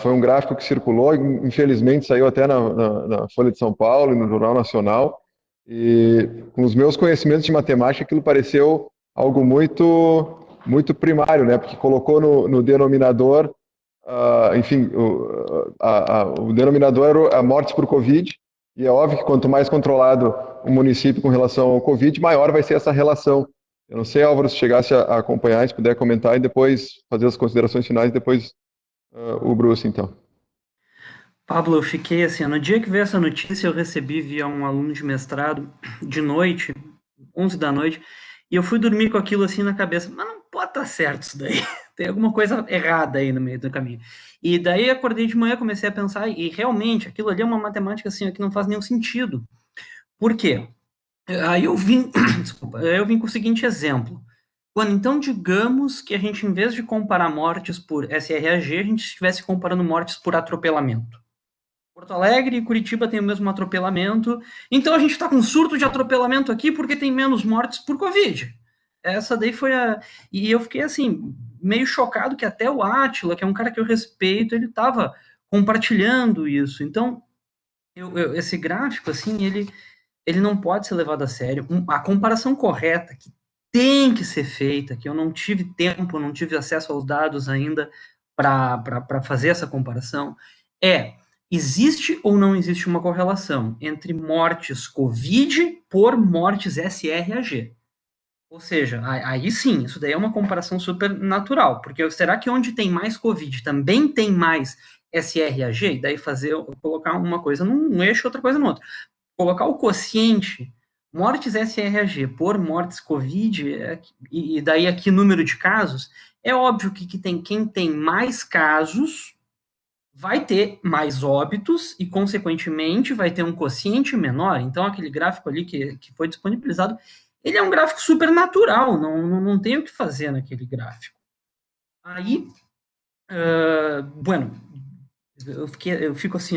Foi um gráfico que circulou, infelizmente saiu até na Folha de São Paulo e no Jornal Nacional. E com os meus conhecimentos de matemática, aquilo pareceu algo muito primário, né? Porque colocou no denominador, enfim, o denominador era a mortes por Covid. E é óbvio que quanto mais controlado o município com relação ao Covid, maior vai ser essa relação. Eu não sei, Álvaro, se chegasse a acompanhar, se puder comentar e depois fazer as considerações finais, depois o Bruce, então. Pablo, eu fiquei assim, no dia que veio essa notícia, eu recebi via um aluno de mestrado, de noite, 11 da noite, e eu fui dormir com aquilo assim na cabeça, mas não pode estar certo isso daí, tem alguma coisa errada aí no meio do caminho. E daí acordei de manhã, comecei a pensar, e realmente, aquilo ali é uma matemática assim, que não faz nenhum sentido. Por quê? Aí eu vim, desculpa, eu vim com o seguinte exemplo. Quando, então, digamos que a gente, em vez de comparar mortes por SRAG, a gente estivesse comparando mortes por atropelamento. Porto Alegre e Curitiba têm o mesmo atropelamento, então a gente está com um surto de atropelamento aqui porque tem menos mortes por Covid. Essa daí foi a... E eu fiquei, assim, meio chocado que até o Átila, que é um cara que eu respeito, ele estava compartilhando isso. Então, esse gráfico, assim, ele não pode ser levado a sério. A comparação correta, que tem que ser feita, que eu não tive tempo, não tive acesso aos dados ainda para fazer essa comparação, existe ou não existe uma correlação entre mortes COVID por mortes SRAG? Ou seja, aí sim, isso daí é uma comparação super natural, porque será que onde tem mais COVID também tem mais SRAG? E daí colocar uma coisa num eixo, outra coisa no outro. Colocar o quociente mortes SRAG por mortes COVID, e daí aqui número de casos, é óbvio que quem tem mais casos vai ter mais óbitos e, consequentemente, vai ter um quociente menor. Então, aquele gráfico ali que foi disponibilizado, ele é um gráfico super natural, não tem o que fazer naquele gráfico. Aí, bueno, eu fico assim,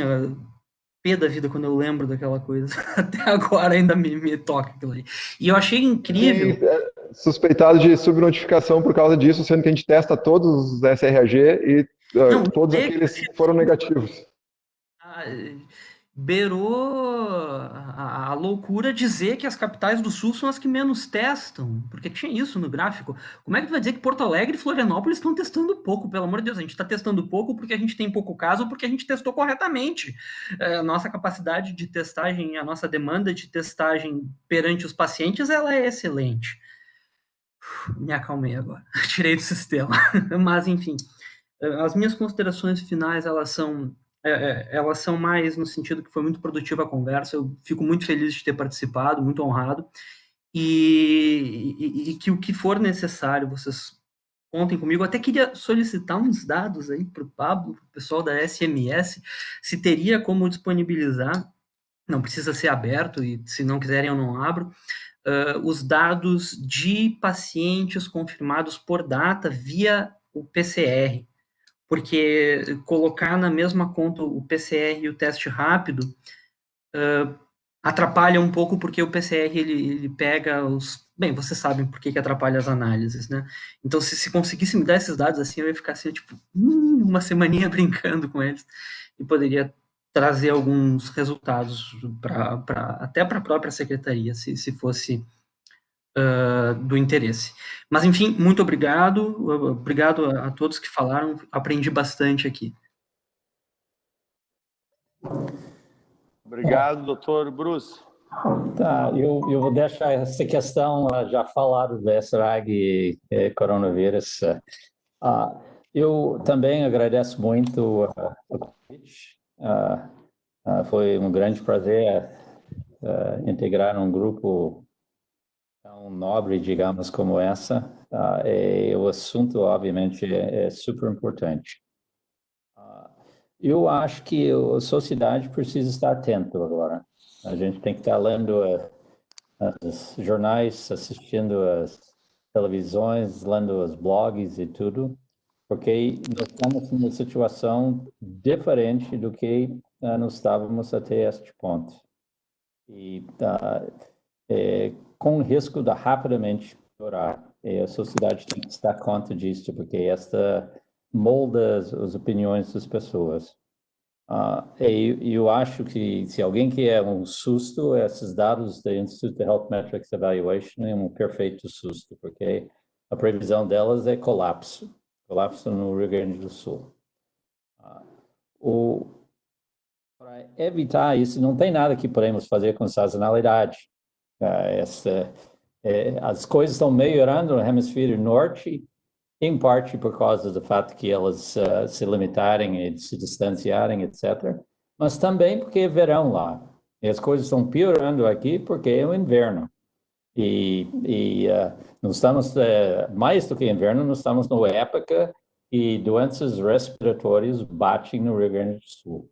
pé da vida quando eu lembro daquela coisa. Até agora ainda me toca aquilo ali. E eu achei incrível... E, suspeitado de subnotificação por causa disso, sendo que a gente testa todos os SRAG e todos aqueles foram negativos. Beirou a loucura dizer que as capitais do Sul são as que menos testam, porque tinha isso no gráfico. Como é que tu vai dizer que Porto Alegre e Florianópolis estão testando pouco? Pelo amor de Deus, a gente está testando pouco porque a gente tem pouco caso ou porque a gente testou corretamente. A nossa capacidade de testagem, a nossa demanda de testagem perante os pacientes, ela é excelente. Me acalmei agora, tirei do sistema. Mas, enfim, as minhas considerações finais, elas são mais no sentido que foi muito produtiva a conversa. Eu fico muito feliz de ter participado, muito honrado, e que o que for necessário, vocês contem comigo. Eu até queria solicitar uns dados aí para o Pablo, para o pessoal da SMS, se teria como disponibilizar não precisa ser aberto, e se não quiserem eu não abro, os dados de pacientes confirmados por data via o PCR, porque colocar na mesma conta o PCR e o teste rápido atrapalha um pouco, porque o PCR ele pega os... Bem, vocês sabem por que atrapalha as análises, né? Então, se conseguisse me dar esses dados assim, eu ia ficar assim, tipo, uma semaninha brincando com eles, e poderia trazer alguns resultados até para a própria secretaria, se fosse do interesse. Mas, enfim, muito obrigado a todos que falaram, aprendi bastante aqui. Obrigado, doutor Bruce. Tá, eu vou deixar essa questão, já falaram da SRAG e coronavírus. Eu também agradeço muito o convite. Foi um grande prazer integrar um grupo tão nobre, digamos, como essa. E o assunto, obviamente, é super importante. Eu acho que a sociedade precisa estar atento agora. A gente tem que estar lendo os jornais, assistindo as televisões, lendo os blogs e tudo, porque nós estamos numa situação diferente do que nós estávamos até este ponto. E com o risco de rapidamente piorar. E a sociedade tem que se dar conta disso, porque esta molda as opiniões das pessoas. Eu acho que se alguém quer um susto, esses dados do Institute of Health Metrics Evaluation é um perfeito susto, porque a previsão delas é colapso no Rio Grande do Sul. Para evitar isso, não tem nada que podemos fazer com sazonalidade. As coisas estão melhorando no hemisfério norte, em parte por causa do fato que elas se limitarem e se distanciarem, etc. Mas também porque é verão lá. E as coisas estão piorando aqui porque é o inverno. Nós estamos, mais do que inverno, nós estamos numa época e doenças respiratórias batem no Rio Grande do Sul.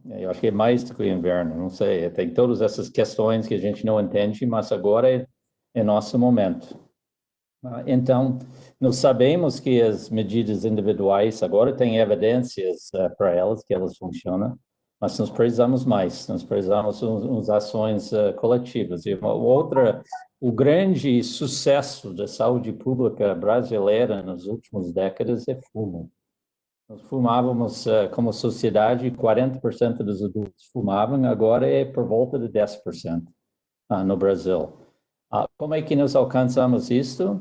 Eu acho que é mais do que inverno, não sei. Tem todas essas questões que a gente não entende, mas agora é nosso momento. Então, nós sabemos que as medidas individuais agora têm evidências para elas, que elas funcionam, mas nós precisamos mais, nós precisamos de ações coletivas. E o grande sucesso da saúde pública brasileira nas últimas décadas é fumo. Nós fumávamos como sociedade, 40% dos adultos fumavam, agora é por volta de 10% no Brasil. Como é que nós alcançamos isso?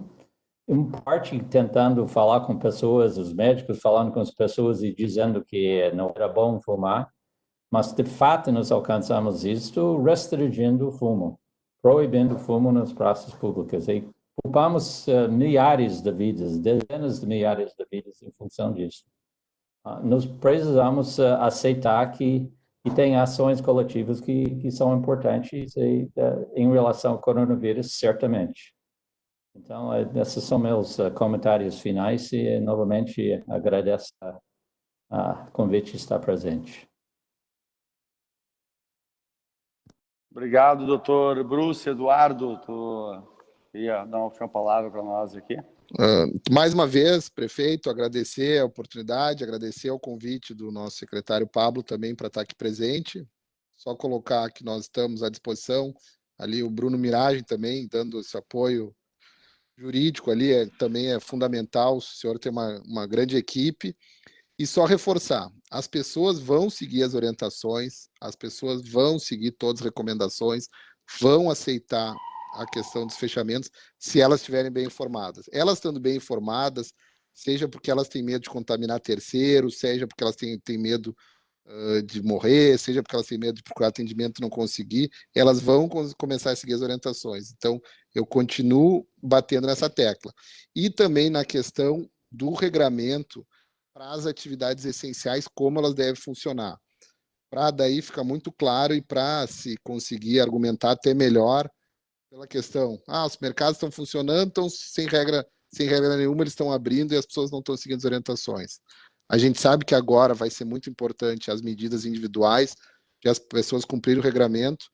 Em parte, tentando falar com pessoas, os médicos falando com as pessoas e dizendo que não era bom fumar, mas, de fato, nós alcançamos isso restringindo o fumo, proibindo o fumo nas praças públicas. E poupamos milhares de vidas, dezenas de milhares de vidas em função disso. Nós precisamos aceitar que tem ações coletivas que são importantes em relação ao coronavírus, certamente. Então, esses são meus comentários finais e, novamente, agradeço o convite de estar presente. Obrigado, doutor Bruce. Eduardo, tu ia dar uma última palavra para nós aqui? Mais uma vez, prefeito, agradecer a oportunidade, agradecer o convite do nosso secretário Pablo também para estar aqui presente. Só colocar que nós estamos à disposição, ali o Bruno Miragem também dando esse apoio jurídico ali, também é fundamental, o senhor tem uma grande equipe. E só reforçar, as pessoas vão seguir as orientações, as pessoas vão seguir todas as recomendações, vão aceitar a questão dos fechamentos, se elas estiverem bem informadas. Elas estando bem informadas, seja porque elas têm medo de contaminar terceiros, seja porque elas têm medo de morrer, seja porque elas têm medo de procurar atendimento e não conseguir, elas vão começar a seguir as orientações. Então, eu continuo batendo nessa tecla. E também na questão do regramento para as atividades essenciais, como elas devem funcionar. Para daí ficar muito claro e para se conseguir argumentar até melhor pela questão, os mercados estão funcionando, então sem regra nenhuma eles estão abrindo e as pessoas não estão seguindo as orientações. A gente sabe que agora vai ser muito importante as medidas individuais, que as pessoas cumpriram o regramento,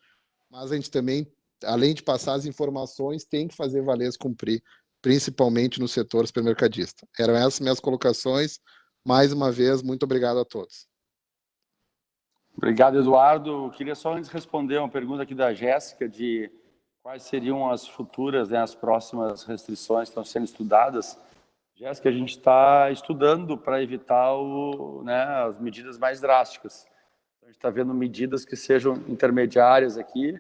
mas a gente também, além de passar as informações, tem que fazer valer as cumprir, principalmente no setor supermercadista. Eram essas minhas colocações. Mais uma vez, muito obrigado a todos. Obrigado, Eduardo. Eu queria só antes responder uma pergunta aqui da Jéssica de quais seriam as futuras, né, as próximas restrições que estão sendo estudadas. Jéssica, a gente está estudando para evitar as medidas mais drásticas. A gente está vendo medidas que sejam intermediárias aqui.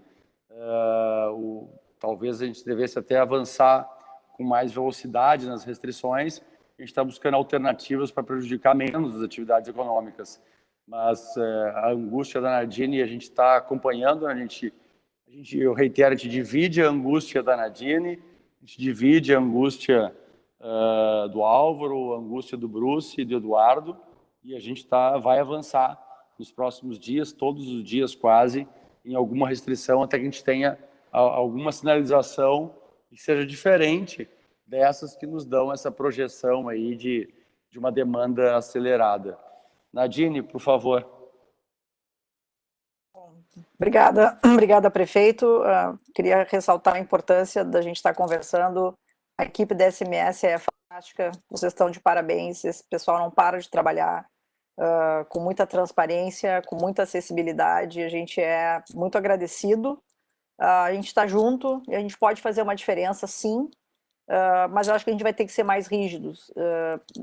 Talvez a gente devesse até avançar com mais velocidade nas restrições. A gente está buscando alternativas para prejudicar menos as atividades econômicas. Mas a angústia da Nadine a gente está acompanhando, né? Eu reitero, a gente divide a angústia da Nadine, a gente divide a angústia do Álvaro, a angústia do Bruce e do Eduardo, e a gente vai avançar nos próximos dias, todos os dias quase, em alguma restrição, até que a gente tenha alguma sinalização que seja diferente dessas que nos dão essa projeção aí de uma demanda acelerada. Nadine, por favor. Obrigada, prefeito. Queria ressaltar a importância da gente estar conversando. A equipe da SMS é fantástica, vocês estão de parabéns, esse pessoal não para de trabalhar com muita transparência, com muita acessibilidade, a gente é muito agradecido. A gente está junto e a gente pode fazer uma diferença, sim, mas eu acho que a gente vai ter que ser mais rígidos.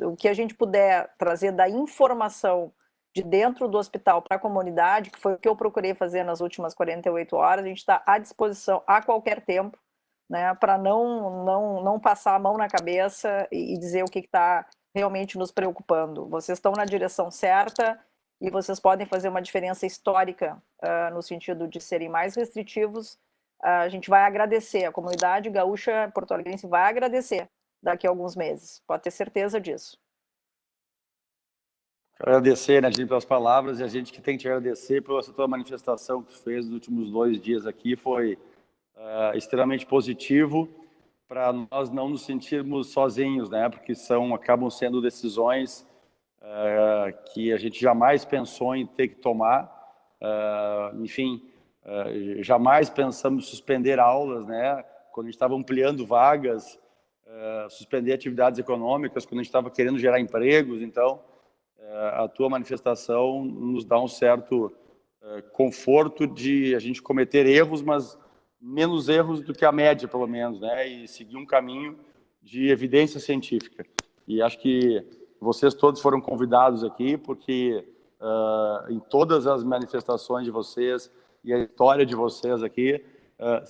O que a gente puder trazer da informação de dentro do hospital para a comunidade, que foi o que eu procurei fazer nas últimas 48 horas, a gente está à disposição a qualquer tempo, né, para não passar a mão na cabeça e dizer o que está realmente nos preocupando. Vocês estão na direção certa e vocês podem fazer uma diferença histórica no sentido de serem mais restritivos. A gente vai agradecer, a comunidade gaúcha porto-alegrense vai agradecer daqui a alguns meses, pode ter certeza disso. Quero agradecer, Nadine, pelas palavras, e a gente que tem que te agradecer pela tua manifestação que tu fez nos últimos 2 dias aqui, foi extremamente positivo para nós não nos sentirmos sozinhos, né? Porque acabam sendo decisões que a gente jamais pensou em ter que tomar, jamais pensamos em suspender aulas, né? Quando a gente estava ampliando vagas, suspender atividades econômicas, quando a gente estava querendo gerar empregos. Então, a tua manifestação nos dá um certo conforto de a gente cometer erros, mas menos erros do que a média, pelo menos, né? E seguir um caminho de evidência científica. E acho que vocês todos foram convidados aqui, porque em todas as manifestações de vocês e a história de vocês aqui,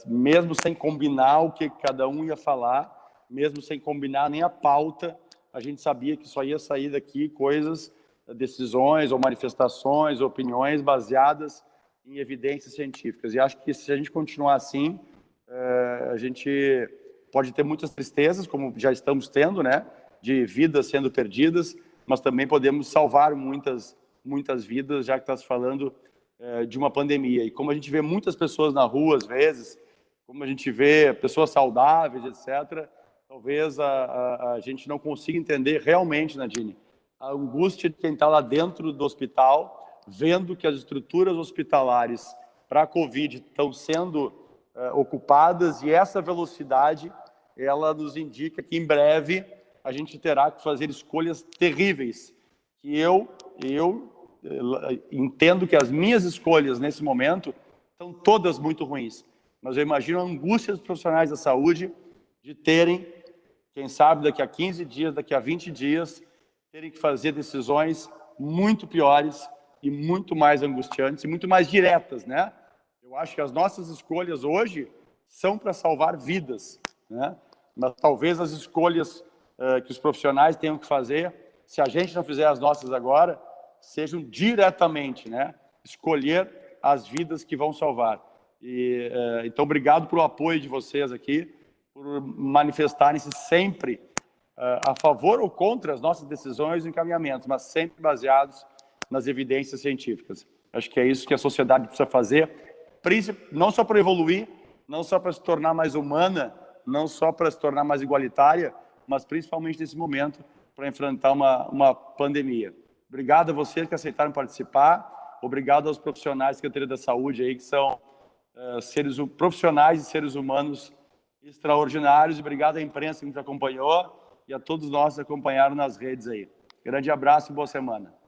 mesmo sem combinar o que cada um ia falar, mesmo sem combinar nem a pauta, a gente sabia que só ia sair daqui coisas, decisões ou manifestações, opiniões baseadas em evidências científicas. E acho que se a gente continuar assim, a gente pode ter muitas tristezas, como já estamos tendo, né, de vidas sendo perdidas, mas também podemos salvar muitas vidas, já que está se falando de uma pandemia. E como a gente vê muitas pessoas na rua, às vezes, como a gente vê pessoas saudáveis, etc., talvez a gente não consiga entender realmente, Nadine, a angústia de quem está lá dentro do hospital, vendo que as estruturas hospitalares para a Covid estão sendo ocupadas, e essa velocidade, ela nos indica que em breve a gente terá que fazer escolhas terríveis. Que eu entendo que as minhas escolhas nesse momento estão todas muito ruins, mas eu imagino a angústia dos profissionais da saúde de terem, quem sabe daqui a 15 dias, daqui a 20 dias, terem que fazer decisões muito piores e muito mais angustiantes e muito mais diretas, né? Eu acho que as nossas escolhas hoje são para salvar vidas, né? Mas talvez as escolhas que os profissionais tenham que fazer, se a gente não fizer as nossas agora, sejam diretamente, né? Escolher as vidas que vão salvar. Então, obrigado pelo apoio de vocês aqui, por manifestarem-se sempre a favor ou contra as nossas decisões e encaminhamentos, mas sempre baseados nas evidências científicas. Acho que é isso que a sociedade precisa fazer, não só para evoluir, não só para se tornar mais humana, não só para se tornar mais igualitária, mas principalmente nesse momento para enfrentar uma pandemia. Obrigado a vocês que aceitaram participar. Obrigado aos profissionais da Secretaria da Saúde aí, que são profissionais e seres humanos extraordinários. Obrigado à imprensa que nos acompanhou e a todos nós que acompanharam nas redes aí. Grande abraço e boa semana.